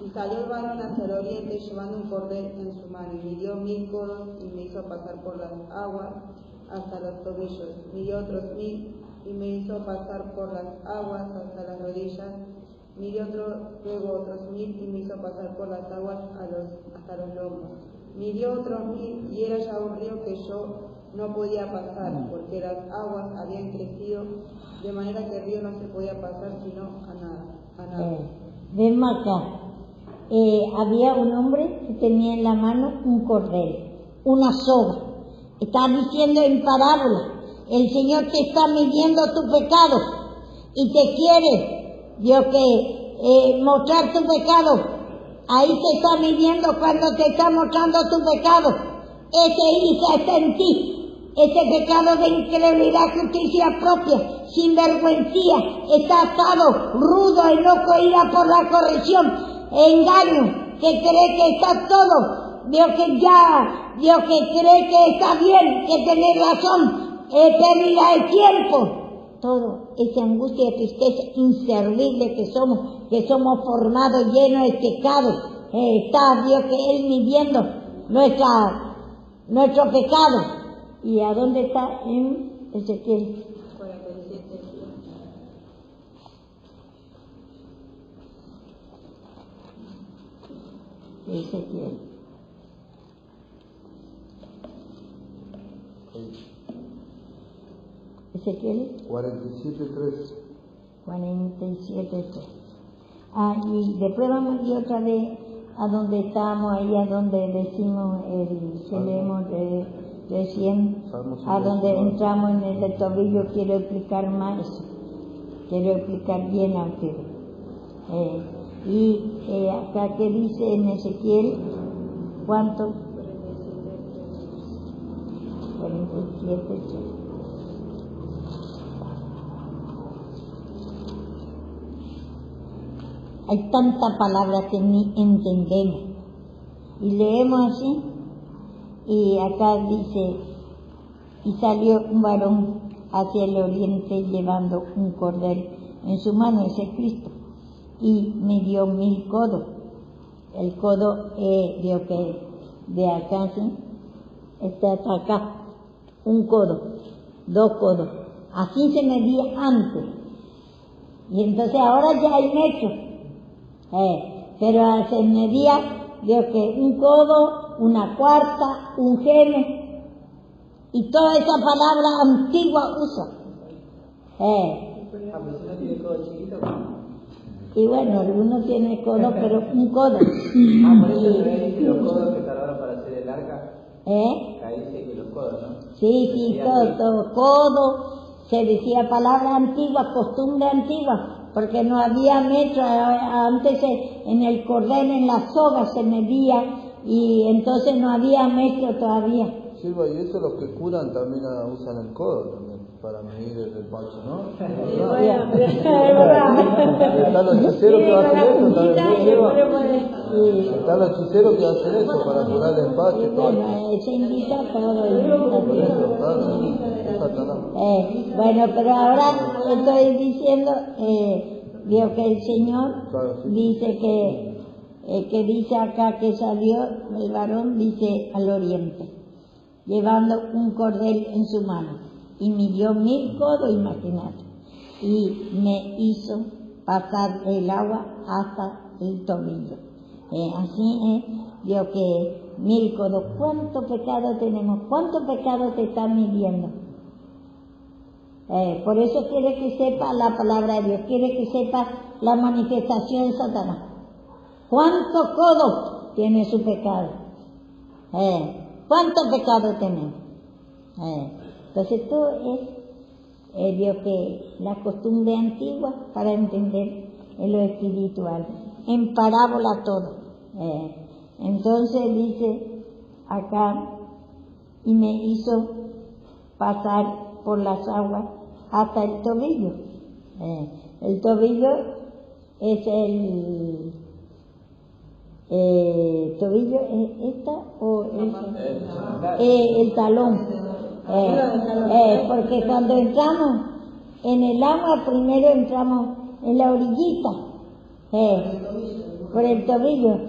Y salió el varón hacia el oriente, llevando un cordel en su mano, y midió 1000 codos, y me hizo pasar por las aguas hasta los tobillos. Midió otros 1000, y me hizo pasar por las aguas hasta las rodillas. Midió luego otros 1000, y me hizo pasar por las aguas hasta los lomos. Midió otros 1000, y era ya un río que yo no podía pasar, porque las aguas habían crecido, de manera que el río no se podía pasar sino a nada. Vemos acá, había un hombre que tenía en la mano un cordel, una soga. Está diciendo en parábola, el Señor te está midiendo tu pecado y te quiere, Dios que mostrar tu pecado. Ahí te está midiendo cuando te está mostrando tu pecado. Ese Isa está en ti. Ese pecado de incredulidad, justicia propia, sinvergüencía, está atado, rudo, enojo, ira por la corrección, engaño, que cree que está todo, Dios que cree que está bien, que tiene razón, pérdida de tiempo. Todo esa angustia, tristeza, inservible que somos formados llenos de pecado, está Dios que Él midiendo nuestro pecado. ¿Y a dónde está? En Ezequiel 47. Ezequiel. Ezequiel 47:3. 47:3. Y después vamos a ir otra vez a donde estamos, ahí a donde decimos que leemos recién, a donde entramos en el tobillo. Quiero explicar más eso, quiero explicar bien a ustedes. Acá que dice en Ezequiel, ¿cuánto? 47:3. Hay tanta palabra que ni entendemos. Y leemos así, y acá dice, y salió un varón hacia el oriente llevando un cordel en su mano, ese es Cristo, y midió 1000 codos. El codo vio que de acá, ¿sí? Este hasta acá, un codo, 2 codos. Así se medía antes. Y entonces ahora ya hay metros. Pero se medía, veo que un codo, una cuarta, un gene, y toda esa palabra antigua usa. Y bueno, algunos tienen codo, pero un codo. Por eso se dice los codos que tardaron para hacer el arca. Ahí dice que los codos, ¿no? Sí, todo, codo, se decía palabra antigua, costumbre antigua. Porque no había metro, antes en el cordel, en la soga se medía, y entonces no había metro todavía. Silva, y eso los que curan también usan el codo también, para medir el pacho, ¿no? Están los hechiceros que hacen eso también, ¿no? Están los hechiceros que hacen eso para curar el empache y todo. Bueno, se invita todo, Por eso, claro, es Satanás. Bueno, pero ahora estoy diciendo, veo que el Señor dice que dice acá que salió el varón, dice al oriente, llevando un cordel en su mano, y midió 1000 codos, imagínate, y me hizo pasar el agua hasta el tobillo. Así es, veo que 1000 codos. ¿Cuánto pecado tenemos? ¿Cuánto pecado te están midiendo? Por eso quiere que sepa la palabra de Dios, quiere que sepa la manifestación de Satanás. ¿Cuánto codo tiene su pecado? ¿Cuánto pecado tenemos? Entonces esto es Dios que la costumbre antigua para entender en lo espiritual, en parábola todo. Entonces dice acá, y me hizo pasar por las aguas hasta el tobillo. El tobillo es ¿Tobillo es esta o esa? El talón. Porque cuando entramos en el agua, primero entramos en la orillita, por el tobillo.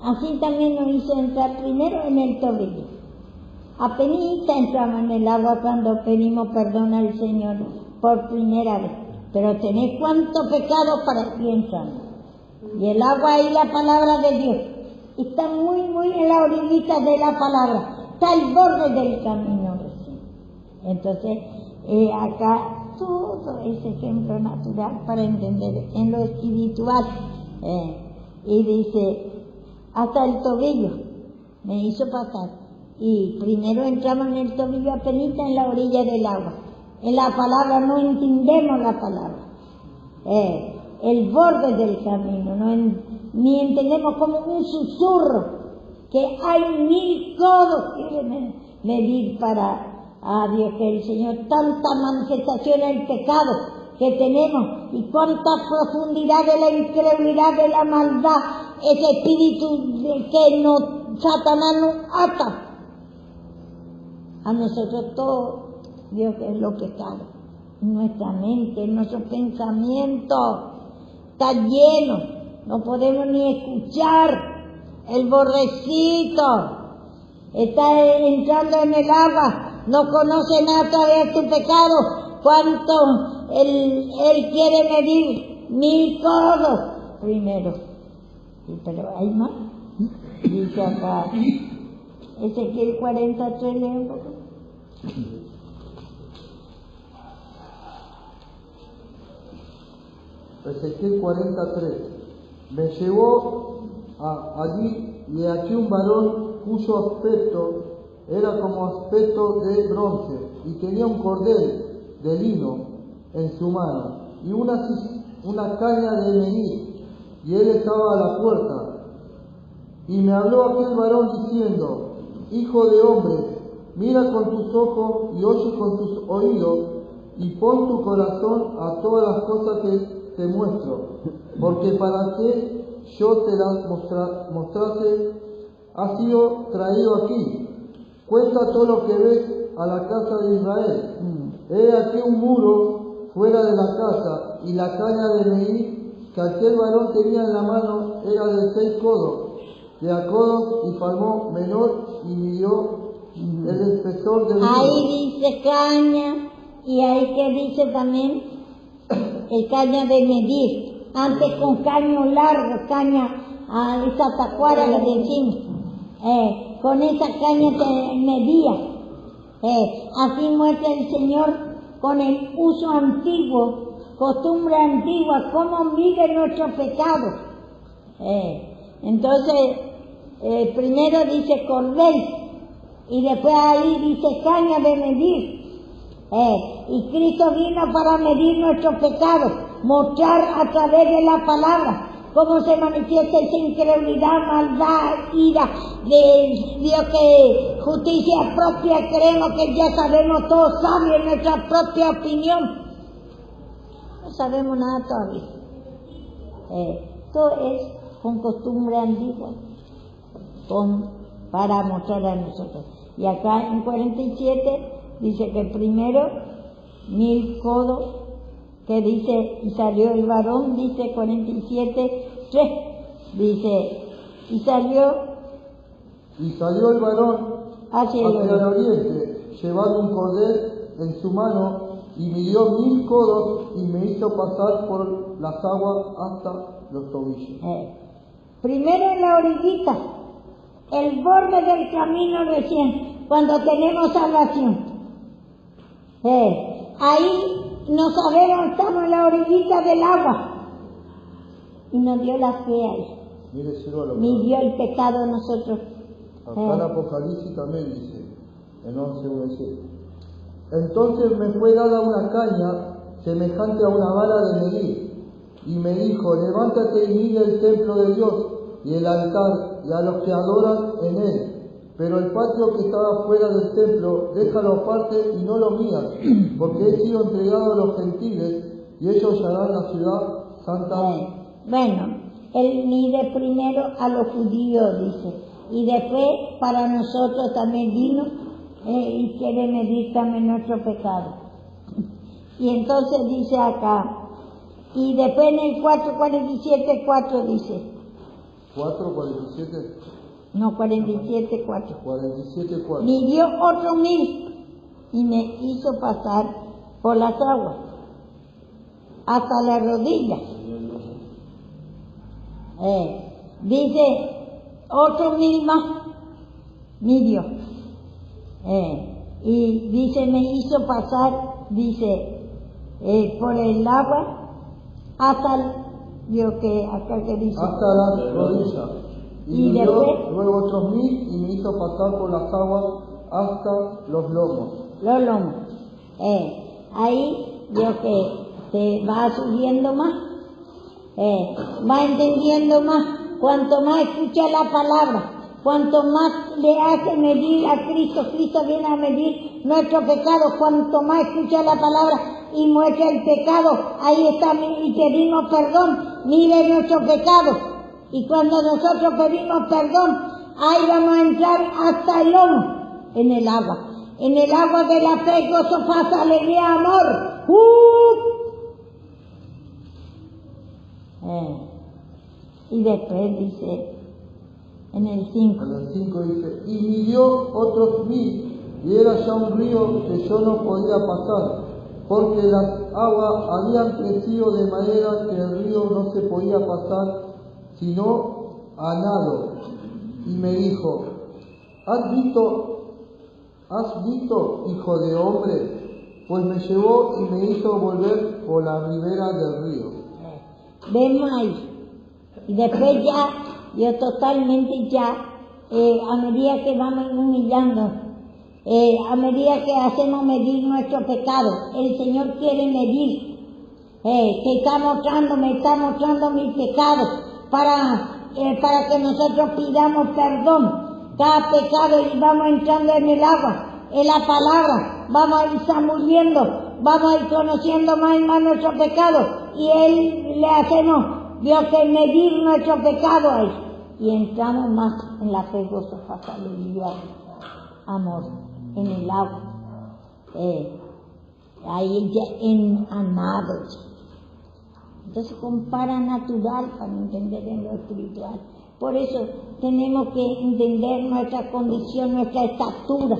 Así también nos hizo entrar primero en el tobillo. Apenas entramos en el agua cuando pedimos perdón al Señor por primera vez. Pero tenés cuánto pecado para ir entrando. Y el agua y la palabra de Dios está muy, muy en la orillita de la palabra. Está al borde del camino recién. Entonces, acá todo es ejemplo natural para entender en lo espiritual. Y dice, hasta el tobillo me hizo pasar. Y primero entramos en el tobillo apenas en la orilla del agua. En la palabra no entendemos la palabra. El borde del camino, ni entendemos como un susurro, que hay 1000 codos que medir para Dios, que el Señor, tanta manifestación del pecado que tenemos y cuánta profundidad de la incredulidad, de la maldad, ese espíritu que Satanás nos ata. A nosotros todo, Dios, que es lo pecado. Nuestra mente, nuestro pensamiento está lleno, no podemos ni escuchar el bordecito, está entrando en el agua, no conoce nada todavía de tu pecado, cuánto él quiere medir 1000 codos primero. Pero hay más, dice acá, Ezequiel 43, lee un poco. Ezequiel 43. Me llevó allí y aquí un varón cuyo aspecto era como aspecto de bronce y tenía un cordel de lino en su mano y una caña de medir, y él estaba a la puerta. Y me habló aquel varón diciendo: Hijo de hombre, mira con tus ojos y oye con tus oídos y pon tu corazón a todas las cosas que te muestro, porque para que yo te las mostrase ha sido traído aquí. Cuenta todo lo que ves a la casa de Israel. He aquí un muro fuera de la casa, y la caña de medir que aquel varón tenía en la mano era de 6 codos, de a codos, y palmó menor y midió el espesor del muro. Ahí dice caña, y ahí que dice también el caña de medir. Antes con caño largo, caña, esa tacuara le decimos. Con esa caña te medía. Así muestra el Señor con el uso antiguo, costumbre antigua, cómo mide nuestro pecado. Entonces, primero dice cordel, y después ahí dice caña de medir. Y Cristo vino para medir nuestro pecado, mostrar a través de la palabra cómo se manifiesta esa incredulidad, maldad, ira, de Dios, que justicia propia, creemos que ya sabemos todo, sabio en nuestra propia opinión. No sabemos nada todavía. Todo es con costumbre antigua, para mostrar a nosotros. Y acá en 47 dice que primero 1000 codos, que dice, y salió el varón, dice 47:3, dice, y salió el varón hacia el oriente, llevando un cordel en su mano, y midió 1000 codos, y me hizo pasar por las aguas hasta los tobillos. Primero en la orillita, el borde del camino recién, cuando tenemos salvación. Ahí no sabemos, estamos en la orillita del agua. Y nos dio la fe ahí. Midió el pecado a nosotros. Acá en Apocalipsis también dice, en 11:1. Entonces me fue dada una caña semejante a una vara de medir, y me dijo: levántate y mide el templo de Dios y el altar y a los que adoran en él. Pero el patio que estaba fuera del templo, déjalo aparte y no lo midas, porque he sido entregado a los gentiles, y ellos hallarán la ciudad santa. Bueno, Él mide primero a los judíos, dice, y después para nosotros también vino y quiere medir también nuestro pecado. Y entonces dice acá, y después en el 4:47, 4 dice. 4:47. No, 47, 4. 47, 4. Midió otro 1000 y me hizo pasar por las aguas hasta la rodilla. Dice, otro 1000 más midió. Y dice, me hizo pasar, dice, por el agua hasta, yo que acá que dice. Hasta la rodilla. Y midió luego otros 1000 y me hizo pasar por las aguas hasta los lomos. Los lomos. Ahí yo que se va subiendo más, va entendiendo más. Cuanto más escucha la palabra, cuanto más le hace medir a Cristo, Cristo viene a medir nuestro pecado. Cuanto más escucha la palabra y muestra el pecado, ahí está, y pedimos perdón, mire nuestro pecado. Y cuando nosotros pedimos perdón, ahí vamos a entrar hasta el lomo, en el agua. En el agua de la fe, gozo, paz, alegría, amor. Y después dice, en el 5. En el 5 dice, y midió otros 1000, y era ya un río que yo no podía pasar, porque las aguas habían crecido de manera que el río no se podía pasar, sino a nado. Y me dijo, ¿has visto, hijo de hombre? Pues me llevó y me hizo volver por la ribera del río. Vemos ahí. Y después ya, yo totalmente ya, a medida que vamos humillando, a medida que hacemos medir nuestro pecado, el Señor quiere medir, me está mostrando mis pecados, para que nosotros pidamos perdón. Cada pecado y vamos entrando en el agua, en la palabra, vamos a ir zambullendo, vamos a ir conociendo más y más nuestro pecado, y Él le hacemos, Dios, que medir nuestro pecado ahí, y entramos más en la fe, gozo, paz, alegría, amor, en el agua, ahí ya en amados. Entonces compara natural para entender en lo espiritual. Por eso tenemos que entender nuestra condición, nuestra estatura.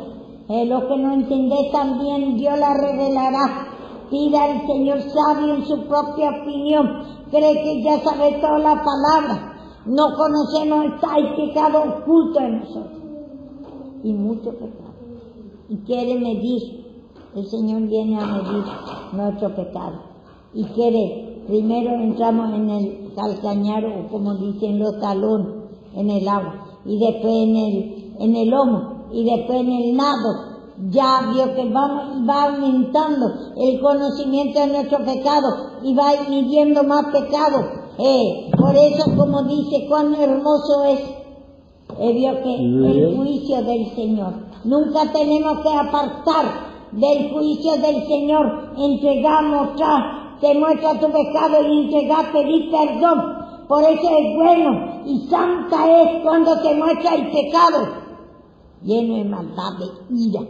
Lo que no entendés también Dios la revelará. Pida al Señor sabio en su propia opinión. Cree que ya sabe toda la palabra. No conocemos, hay pecado oculto en nosotros. Y mucho pecado. Y quiere medir. El Señor viene a medir nuestro pecado. Y quiere. Primero entramos en el calcañar, o como dicen los talones, en el agua, y después en el lomo, y después en el nado. Ya vio que va aumentando el conocimiento de nuestro pecado, y va midiendo más pecado. Por eso, como dice, cuán hermoso es, vio que el juicio del Señor. Nunca tenemos que apartar del juicio del Señor. Entregamos, te muestra tu pecado y entregar, pedir perdón. Por eso es bueno y santa es cuando te muestra el pecado, lleno de maldad, de ira,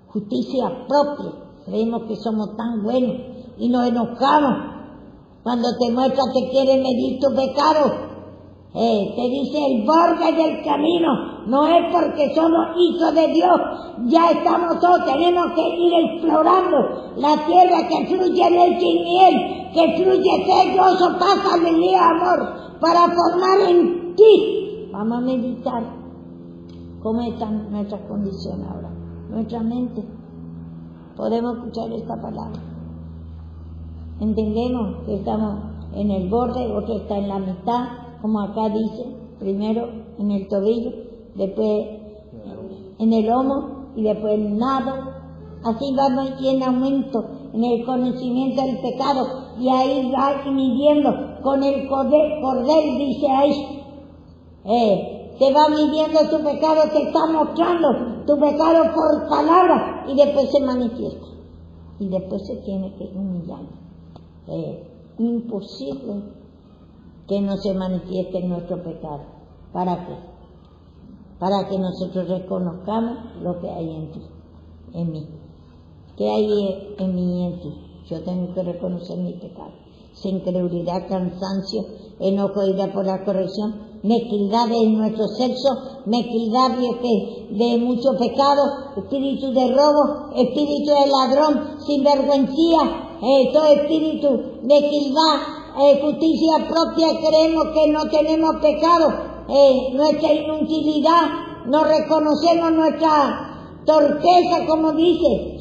justicia propia. Creemos que somos tan buenos y nos enojamos cuando te muestra que quiere medir tu pecado. Te dice el borde del camino, no es porque somos hijos de Dios, ya estamos todos, tenemos que ir explorando la tierra que fluye leche y miel, que fluye fe, gozo, paz, alegría, amor, para formar en ti. Vamos a meditar cómo está nuestra condición ahora, nuestra mente. Podemos escuchar esta palabra. Entendemos que estamos en el borde, otro está en la mitad, como acá dice, primero en el tobillo, después en el lomo y después en el nado. Así vamos en aumento en el conocimiento del pecado, y ahí va midiendo con el cordel, dice ahí. Te va midiendo tu pecado, te está mostrando tu pecado por palabra, y después se manifiesta. Y después se tiene que humillar. Imposible que no se manifieste en nuestro pecado. ¿Para qué? Para que nosotros reconozcamos lo que hay en ti, en mí. ¿Qué hay en mí y en ti? Yo tengo que reconocer mi pecado. Incredulidad, cansancio, enojo, ira por la corrección, mezquindad de nuestro sexo, mezquindad de mucho pecado, espíritu de robo, espíritu de ladrón, sinvergüencía, todo espíritu, mezquindad, justicia propia, creemos que no tenemos pecado, nuestra inutilidad, no reconocemos nuestra torpeza, como dice,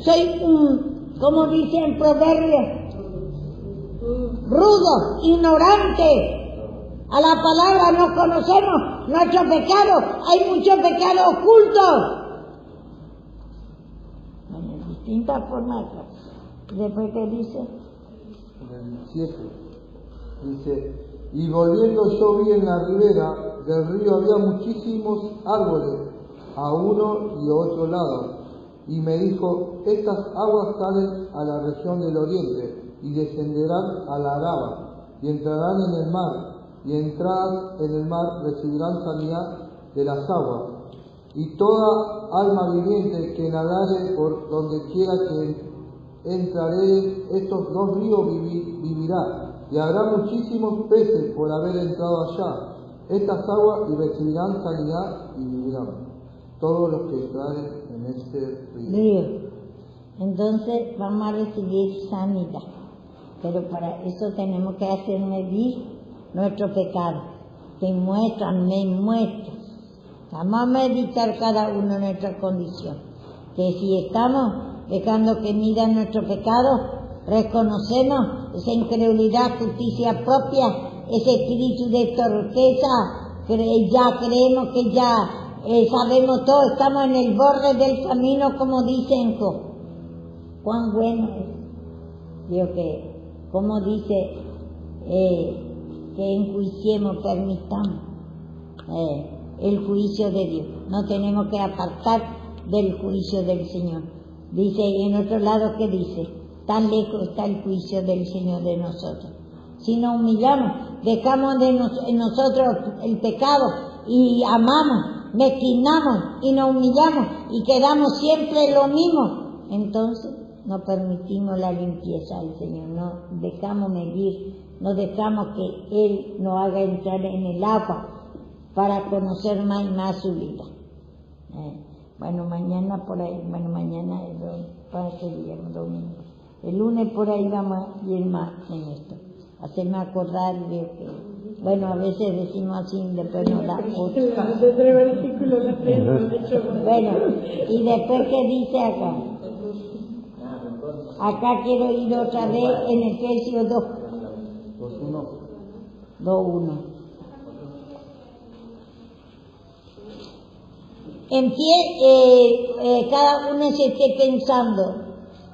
como dice en Proverbios, rudo, ignorante, a la palabra no conocemos nuestro pecado, hay mucho pecado oculto. Bueno, en distintas formas. Después que dice, en el 7, dice, y volviendo yo vi en la ribera del río había muchísimos árboles a uno y a otro lado, y me dijo, estas aguas salen a la región del oriente y descenderán a la Araba y entrarán en el mar, y entradas en el mar recibirán sanidad de las aguas, y toda alma viviente que nadare por donde quiera que entrare estos dos ríos vivirá, y habrá muchísimos peces por haber entrado allá estas aguas, y recibirán sanidad y vivirán todos los que entraren en este río. Entonces vamos a recibir sanidad, pero para eso tenemos que hacer medir nuestro pecado. Me muestra. Vamos a meditar cada uno nuestra condición. Que si estamos dejando que mida nuestro pecado, reconocemos esa incredulidad, justicia propia, ese espíritu de torpeza, ya creemos que ya sabemos todo, estamos en el borde del camino, como dicen. Cuán bueno es, Dios, que, como dice, que enjuiciemos, permitamos el juicio de Dios. No tenemos que apartar del juicio del Señor. Dice en otro lado que dice, tan lejos está el juicio del Señor de nosotros. Si nos humillamos, dejamos en nosotros el pecado y amamos, mezquinamos y nos humillamos y quedamos siempre lo mismo, entonces no permitimos la limpieza del Señor, no dejamos medir, no dejamos que Él nos haga entrar en el agua para conocer más y más su vida. Bueno, mañana por ahí, mañana para que día, domingo. El lunes por ahí vamos a ir más en esto. Hacerme acordar de que, bueno, a veces decimos así, después nos da otro. Bueno, y después, ¿qué dice acá? Acá quiero ir otra vez en Efesios 2:1. En pie, cada uno se esté pensando.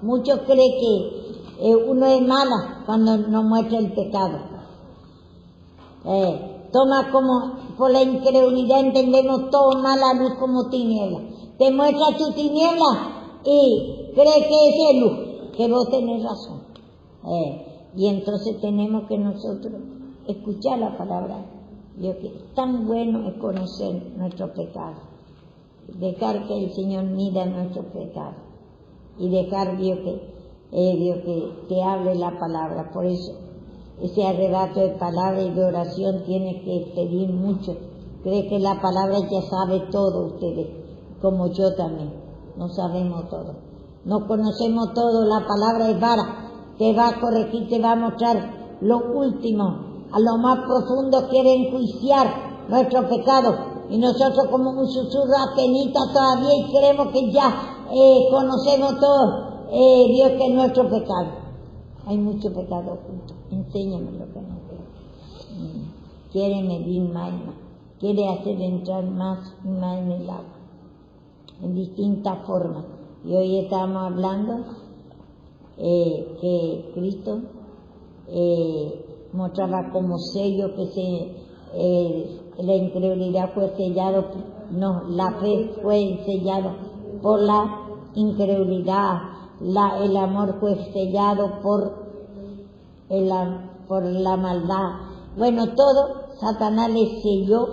Muchos creen que uno es mala cuando no muestra el pecado. Toma como, por la incredulidad entendemos todo mal a luz como tiniebla. Te muestra tu tiniebla y cree que es luz, que vos tenés razón. Y entonces tenemos que nosotros escuchar la palabra. Dios, que tan bueno es conocer nuestro pecado. Dejar que el Señor mida nuestros pecados y dejar Dios que hable la palabra. Por eso ese arrebato de palabra y de oración tiene que pedir mucho. Cree que la palabra ya sabe todo, ustedes, como yo también. No sabemos todo, no conocemos todo. La palabra es vara, te va a corregir, te va a mostrar lo último, a lo más profundo. Quiere enjuiciar nuestro pecado. Y nosotros como un susurro apenita todavía y creemos que ya conocemos todo, Dios, que es nuestro pecado. Hay mucho pecado oculto. Enséñame lo que no veo. Quiere medir más y más. Quiere hacer entrar más y más en el agua. En distintas formas. Y hoy estábamos hablando que Cristo mostraba como sello que la incredulidad fue sellado, la fe fue sellado por la incredulidad, el amor fue sellado por la maldad, Bueno, todo Satanás le selló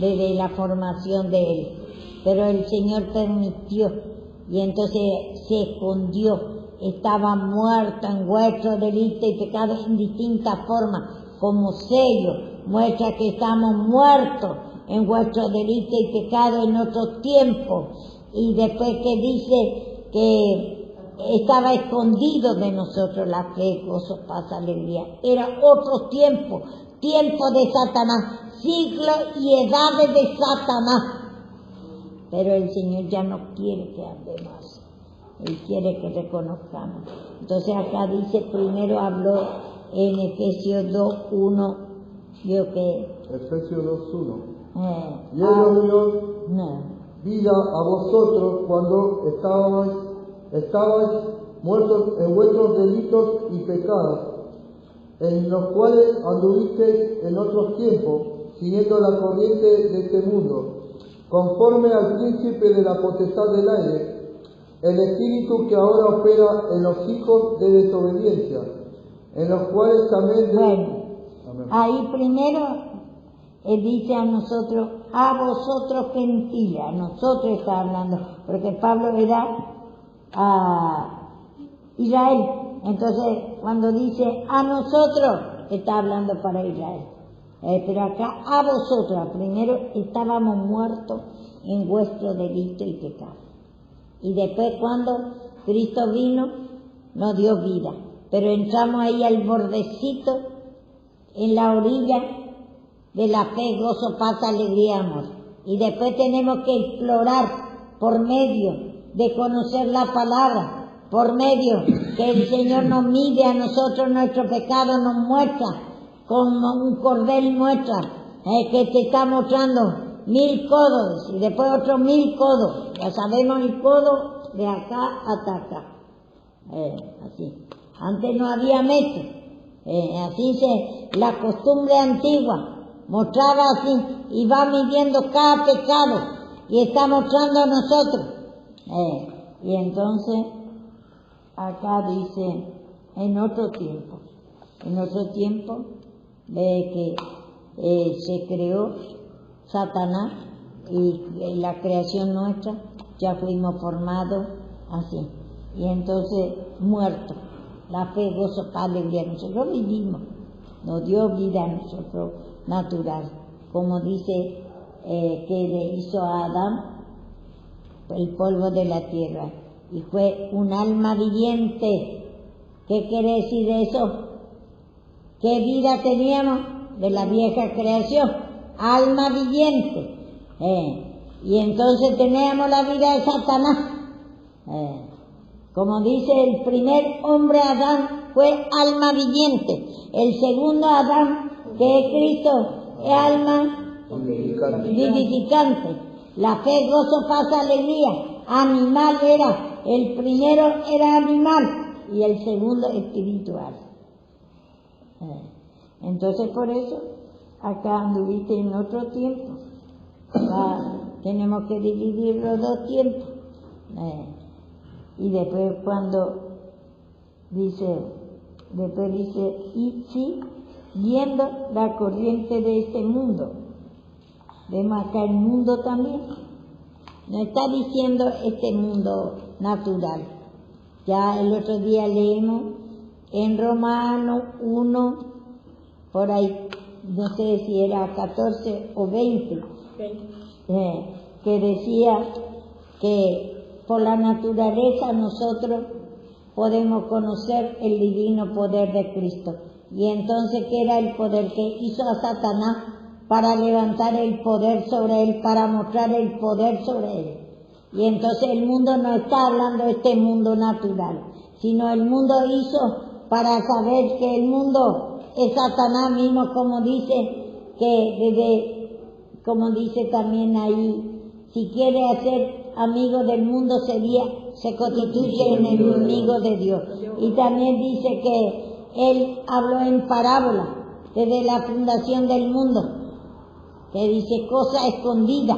desde la formación de él, pero el Señor permitió y entonces se escondió, estaba muerto en vuestro delito y pecado en distintas formas, como sello, muestra que estamos muertos en vuestro delito y pecado en otro tiempo, y después que dice que estaba escondido de nosotros la fe, gozo, paz, alegría, era otro tiempo, tiempo de Satanás, siglos y edades de Satanás. Pero el Señor ya no quiere que andemos, Él quiere que reconozcamos. Entonces acá dice, primero habló en Efesios 2:1, vio que... Efesios 2:1. Y Él os dio vida a vosotros cuando estabais muertos en vuestros delitos y pecados, en los cuales anduvisteis en otros tiempos, siguiendo la corriente de este mundo, conforme al príncipe de la potestad del aire, el espíritu que ahora opera en los hijos de desobediencia, en los cuales también... Bueno, ahí primero dice a nosotros, a vosotros gentiles, a nosotros está hablando, porque Pablo era a Israel, entonces cuando dice a nosotros, está hablando para Israel. Pero acá a vosotros, primero estábamos muertos en vuestro delito y pecado. Y después cuando Cristo vino, nos dio vida. Pero entramos ahí al bordecito, en la orilla de la fe, gozo, paz, alegría, amor. Y después tenemos que explorar por medio de conocer la palabra, por medio que el Señor nos mide a nosotros nuestro pecado, nos muestra como un cordel muestra, que te está mostrando 1000 codos y después otros 1000 codos. Ya sabemos el codo de acá hasta acá. Así. Antes no había metro. Así la costumbre antigua mostraba así y va midiendo cada pecado y está mostrando a nosotros. Y entonces acá dice en otro tiempo ve que se creó Satanás y la creación nuestra ya fuimos formados así, y entonces muertos, la fe, gozo, paz, alegría, nosotros vivimos, nos dio vida a nosotros natural, como dice que le hizo a Adán el polvo de la tierra y fue un alma viviente. ¿Qué quiere decir eso? ¿Qué vida teníamos? De la vieja creación, alma viviente. Y entonces teníamos la vida de Satanás. Como dice, el primer hombre Adán fue alma viviente. El segundo Adán, que es Cristo, es alma vivificante. La fe, gozo, paz, alegría. Animal era. El primero era animal y el segundo espiritual. Entonces por eso acá anduviste en otro tiempo. Tenemos que dividir los dos tiempos. Y después cuando dice, y sí, viendo la corriente de este mundo. Vemos acá el mundo también. No está diciendo este mundo natural. Ya el otro día leemos en Romanos 1, por ahí, no sé si era 14 o 20, que decía que por la naturaleza nosotros podemos conocer el divino poder de Cristo. Y entonces, ¿qué era el poder que hizo a Satanás para levantar el poder sobre él, para mostrar el poder sobre él? Y entonces el mundo no está hablando de este mundo natural, sino el mundo hizo para saber que el mundo es Satanás mismo, como dice, como dice también ahí, si quiere hacer amigo del mundo se constituye en el enemigo de Dios. Y también dice que él habló en parábola desde la fundación del mundo, que dice cosa escondida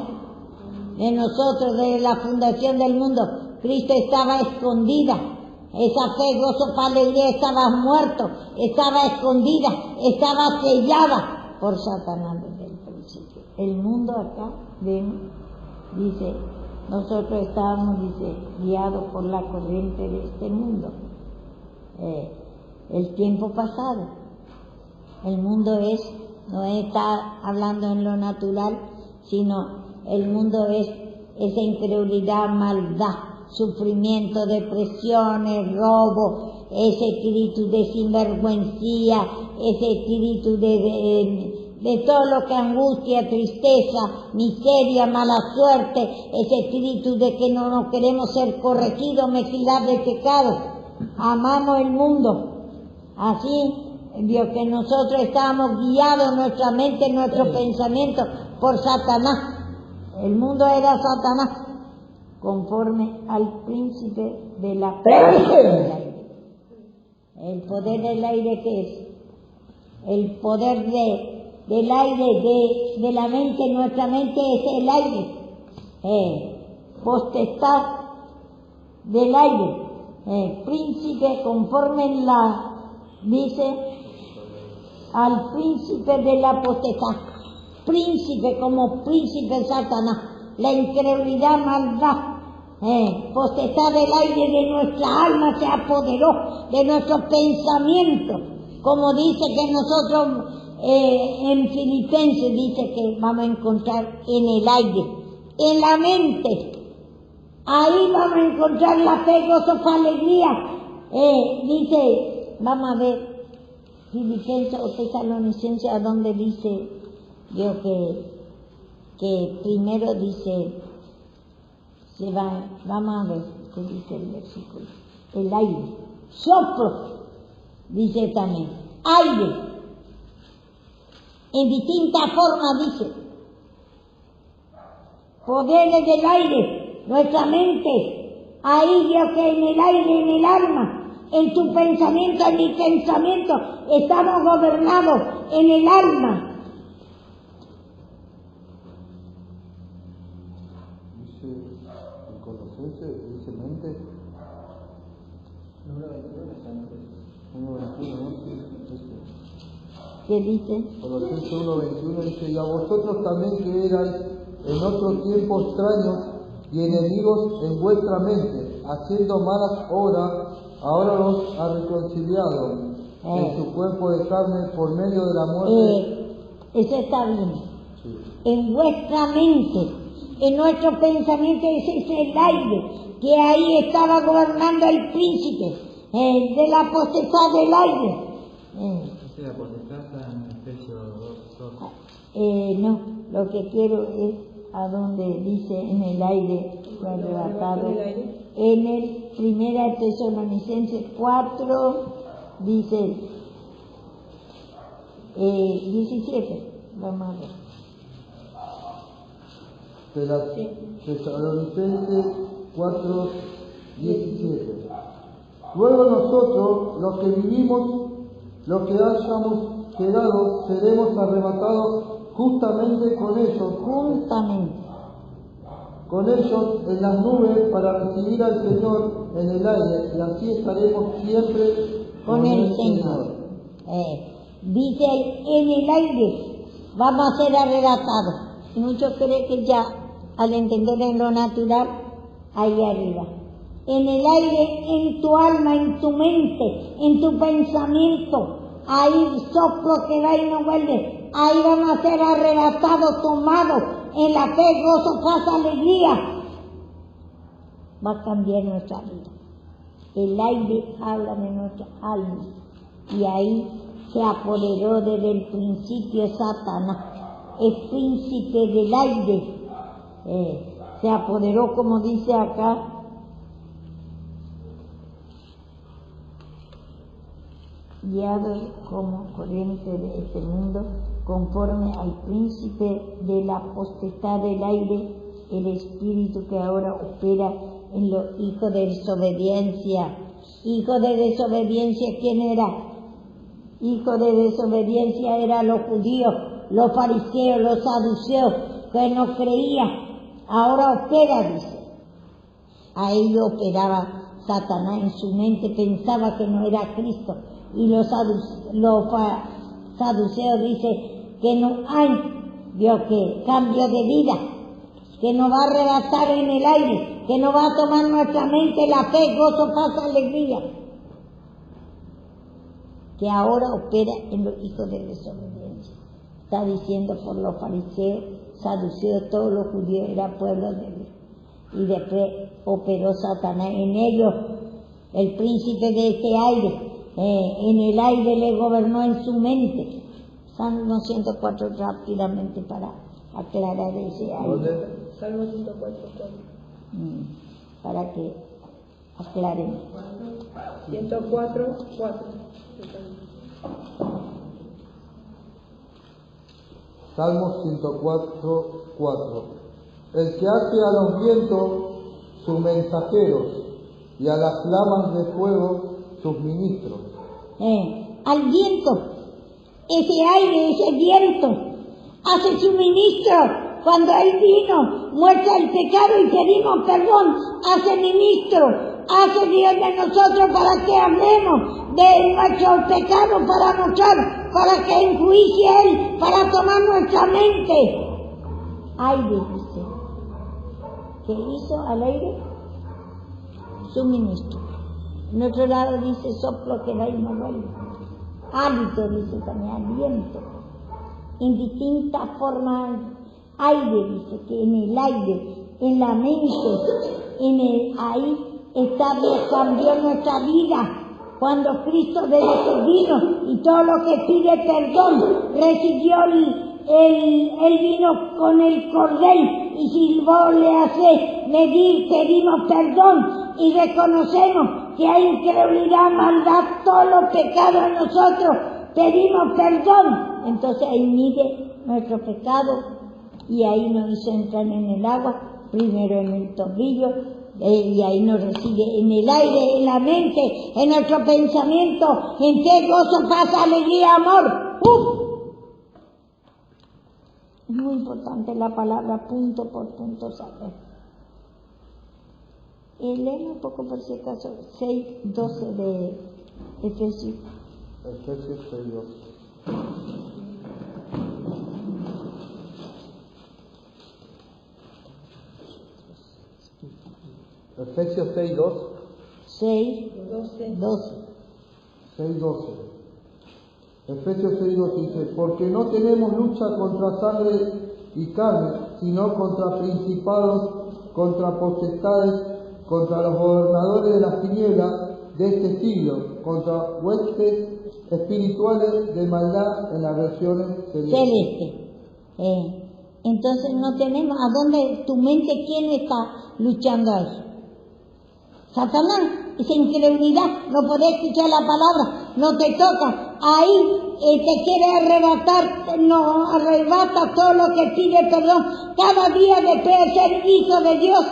de nosotros desde la fundación del mundo. Cristo estaba escondida. Esa fe, gozo, paz, alegría estaba muerto, estaba escondida, estaba sellada. por Satanás desde el principio. El mundo acá, vemos, dice, nosotros estábamos, dice, guiados por la corriente de este mundo. El tiempo pasado. El mundo no está hablando en lo natural, sino el mundo es esa incredulidad, maldad, sufrimiento, depresiones, robo, ese espíritu de sinvergüencía, ese espíritu de todo lo que angustia, tristeza, miseria, mala suerte, ese espíritu de que no nos queremos ser corregidos, mezquindad de pecado. Amamos el mundo. Así, Dios, que nosotros estamos guiados, nuestra mente, nuestros pensamientos, por Satanás. El mundo era Satanás, conforme al príncipe de la potestad del aire. El poder del aire, ¿qué es? El poder del aire, de la mente, nuestra mente es el aire. Potestad del aire. Príncipe, conforme dice, al príncipe de la potestad. Príncipe, como príncipe Satanás. La incredulidad, maldad. Potestad del aire de nuestra alma se apoderó de nuestros pensamientos. Como dice que nosotros en Filipenses dice que vamos a encontrar en el aire, en la mente. Ahí vamos a encontrar la fe, gozo, alegría. Dice, vamos a ver, Filipenses o Tesalonicenses, a donde dice, yo que primero dice, vamos a ver qué dice el versículo. El aire, soplo, dice también, aire, en distintas formas dice, poderes del aire, nuestra mente, ahí Dios, que en el aire, en el alma, en tu pensamiento, en mi pensamiento, estamos gobernados en el alma. Dice en Colosenses, dice mente. 1:21, ¿no? ¿Qué dice? Colosenses 1:21 dice, y a vosotros también que erais en otro tiempo extraños y enemigos en vuestra mente, haciendo malas obras, ahora los ha reconciliado en su cuerpo de carne por medio de la muerte. Eso está bien. Sí. En vuestra mente, en nuestro pensamiento, ese es el aire, que ahí estaba gobernando el príncipe de la potestad del aire. La potestad está en Efesios 2. No, lo que quiero es a donde dice en el aire, fue arrebatado. En el 1 Tesalonicenses 4, dice 17, vamos a ver. Tesalonicenses 4:17. Luego nosotros, los que vivimos, los que hayamos quedado, seremos arrebatados juntamente con ellos. Con ellos en las nubes para recibir al Señor en el aire, y así estaremos siempre con el Señor. Dice en el aire vamos a ser arrebatados. Y muchos creen que ya al entender en lo natural, ahí arriba. En el aire, en tu alma, en tu mente, en tu pensamiento, ahí soplo que va y no vuelve. Ahí vamos a ser arrebatados, tomados en la fe, gozo, paz, alegría. Va a cambiar nuestra vida. El aire habla de nuestra alma. Y ahí se apoderó desde el principio Satanás, el príncipe del aire. Se apoderó, como dice acá, guiado como corriente de este mundo, conforme al príncipe de la potestad del aire, el espíritu que ahora opera en los hijos de desobediencia. Hijo de desobediencia, ¿quién era? Hijo de desobediencia eran los judíos, los fariseos, los saduceos, que no creían. Ahora opera, dice. Ahí operaba Satanás en su mente, pensaba que no era Cristo. Y los saduceos, dice, que no hay, vio que cambio de vida, que nos va a arrebatar en el aire, que nos va a tomar nuestra mente la fe, gozo, paz, alegría, que ahora opera en los hijos de desobediencia. Está diciendo por los fariseos, saduceos, todos los judíos eran pueblo de Dios. Y después operó Satanás en ellos, el príncipe de este aire, en el aire le gobernó en su mente. Salmo 104 rápidamente para aclarar ese aire. Salmo 104, para que aclaren. 104, 4. Salmo 104, 4. El que hace a los vientos sus mensajeros y a las flamas de fuego sus ministros. Al viento, ese aire, ese viento, hace su ministro. Cuando Él vino, muestra el pecado y pedimos perdón, hace ministro, hace Dios de nosotros para que hablemos de nuestro pecado, para mostrar, para que enjuicie Él, para tomar nuestra mente. Aire, dice, que hizo al aire su ministro. En otro lado dice soplo que da y no vuelve. Hálito, dice también, aliento. Indistintas formas. Aire, dice que en el aire, en la mente, ahí cambió nuestra vida. Cuando Cristo desde que vino y todo lo que pide perdón, recibió Él vino con el cordel y silbó, le hace medir, pedimos perdón y reconocemos que hay incredulidad, maldad, todos los pecados en nosotros, pedimos perdón. Entonces ahí mide nuestro pecado y ahí nos hizo entrar en el agua, primero en el tobillo, y ahí nos recibe en el aire, en la mente, en nuestro pensamiento, en fe, gozo, paz, alegría, amor. Es muy importante la palabra punto por punto saber. Leen un poco por si acaso 6:12 de Efesios. Efesios 6:12. Efesios 6:2. 6:12. 6:12. Efesios 6:12 dice, porque no tenemos lucha contra sangre y carne, sino contra principados, contra potestades, contra los gobernadores de las tinieblas de este siglo, contra huestes espirituales de maldad en las regiones celestes. Entonces no tenemos, ¿a dónde tu mente quién está luchando a eso? Satanás, esa incredulidad, no podés escuchar la palabra, no te toca, ahí te quiere arrebatar, nos arrebata todo lo que pide perdón. Cada día después de ser hijo de Dios,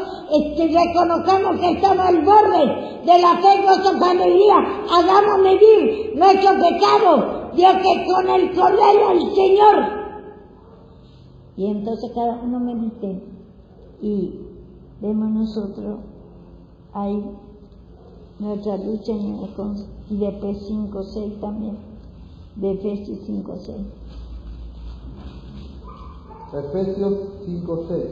reconozcamos que estamos al borde de la fe, gozo, alegría, hagamos medir nuestro pecado, Dios que con el cordero al Señor. Y entonces cada uno medite y vemos nosotros ahí nuestra lucha y después 5:6 también, de Efesios 5:6. Efesios 5:6.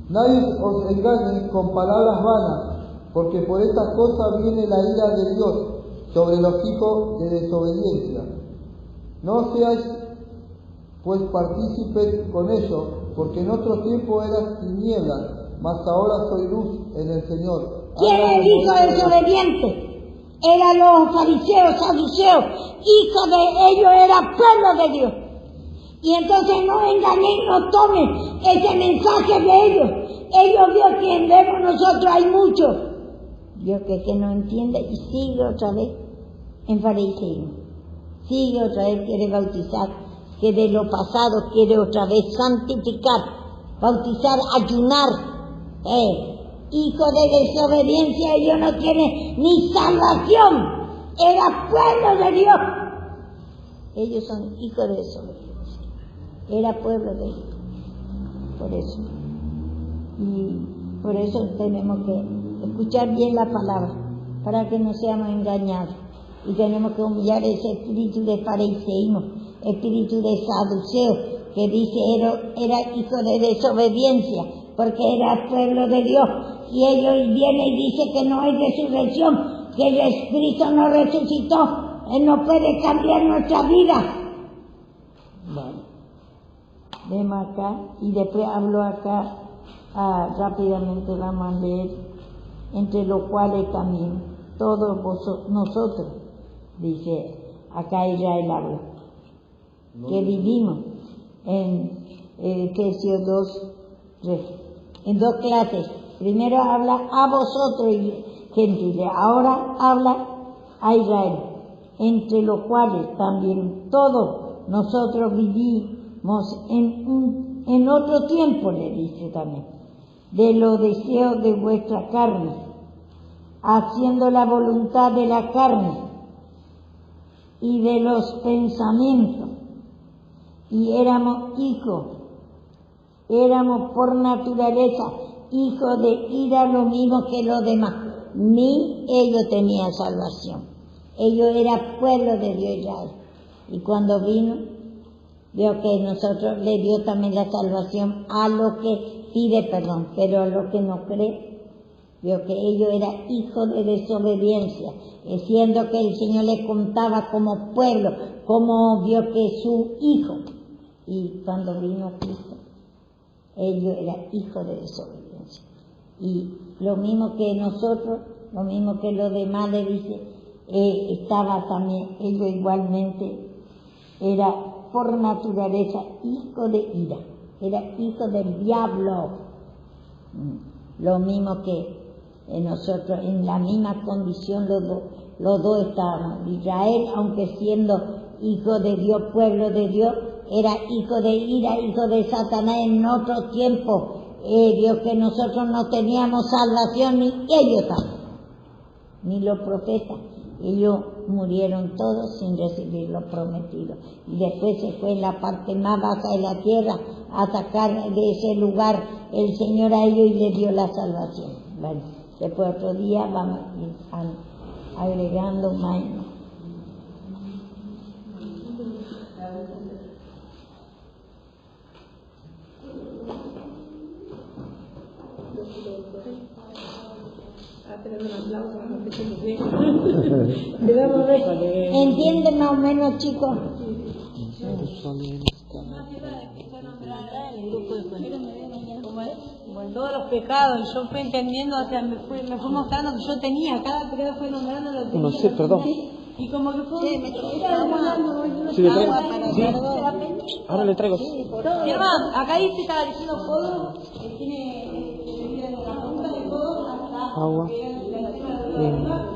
Nadie os engañe con palabras vanas, porque por estas cosas viene la ira de Dios sobre los hijos de desobediencia. No seáis pues partícipes con ellos, porque en otro tiempo eras tinieblas, mas ahora soy luz en el Señor. ¿Quién es el hijo desobediente? Eran los fariseos, saduceos, hijos de ellos, era pueblo de Dios. Y entonces no engañen, no tomen ese mensaje de ellos. Ellos, Dios, quien vemos nosotros, hay muchos. Dios que no entiende y sigue otra vez en fariseísmo. Sigue otra vez, quiere bautizar, que de lo pasado quiere otra vez santificar, bautizar, ayunar. Hijo de desobediencia, ellos no tienen ni salvación. Era pueblo de Dios. Ellos son hijos de desobediencia. Era pueblo de Dios. Por eso. Y por eso tenemos que escuchar bien la palabra, para que no seamos engañados. Y tenemos que humillar ese espíritu de fariseísmo, espíritu de saduceo, que dice era hijo de desobediencia, porque era pueblo de Dios, y ellos vienen y dicen que no hay resurrección, que el Cristo no resucitó, Él no puede cambiar nuestra vida. Bueno, vemos acá, y después hablo acá, rápidamente vamos a leer, entre los cuales también todos nosotros, dice acá Israel habla, que vivimos en Efesios 2, 3, en dos clases. Primero habla a vosotros, gentiles, ahora habla a Israel, entre los cuales también todos nosotros vivimos en otro tiempo, le dice también, de los deseos de vuestra carne, haciendo la voluntad de la carne y de los pensamientos, y éramos por naturaleza hijos de ira, lo mismo que los demás, ni ellos tenían salvación, ellos eran pueblo de Dios Israel, y cuando vino, veo que nosotros le dio también la salvación a los que pide perdón, pero a los que no creen, veo que ellos eran hijos de desobediencia, siendo que el Señor les contaba como pueblo, como vio que su hijo, y cuando vino Cristo, ellos eran hijos de desobediencia. Y lo mismo que nosotros, lo mismo que los demás le dice, estaba también, ellos igualmente, era por naturaleza hijo de ira, era hijo del diablo. Lo mismo que nosotros, en la misma condición los dos estábamos. Israel, aunque siendo hijo de Dios, pueblo de Dios, era hijo de ira, hijo de Satanás en otro tiempo. Dios, que nosotros no teníamos salvación, ni ellos tampoco, ni los profetas. Ellos murieron todos sin recibir lo prometido. Y después se fue en la parte más baja de la tierra a sacar de ese lugar el Señor a ellos y les dio la salvación. Bueno, después otro día vamos a ir agregando más. ¿Entienden más o menos, chicos? Bueno, todos los pecados, yo fui entendiendo, o sea, me fue mostrando que yo tenía, cada pecado fue nombrando lo que tenía. No sé, perdón. Y como que fue Sí, le traigo. Sí. Ahora le traigo. Mi hermano, acá dice, estaba diciendo codo, tiene bebida en la punta de codo hasta agua. la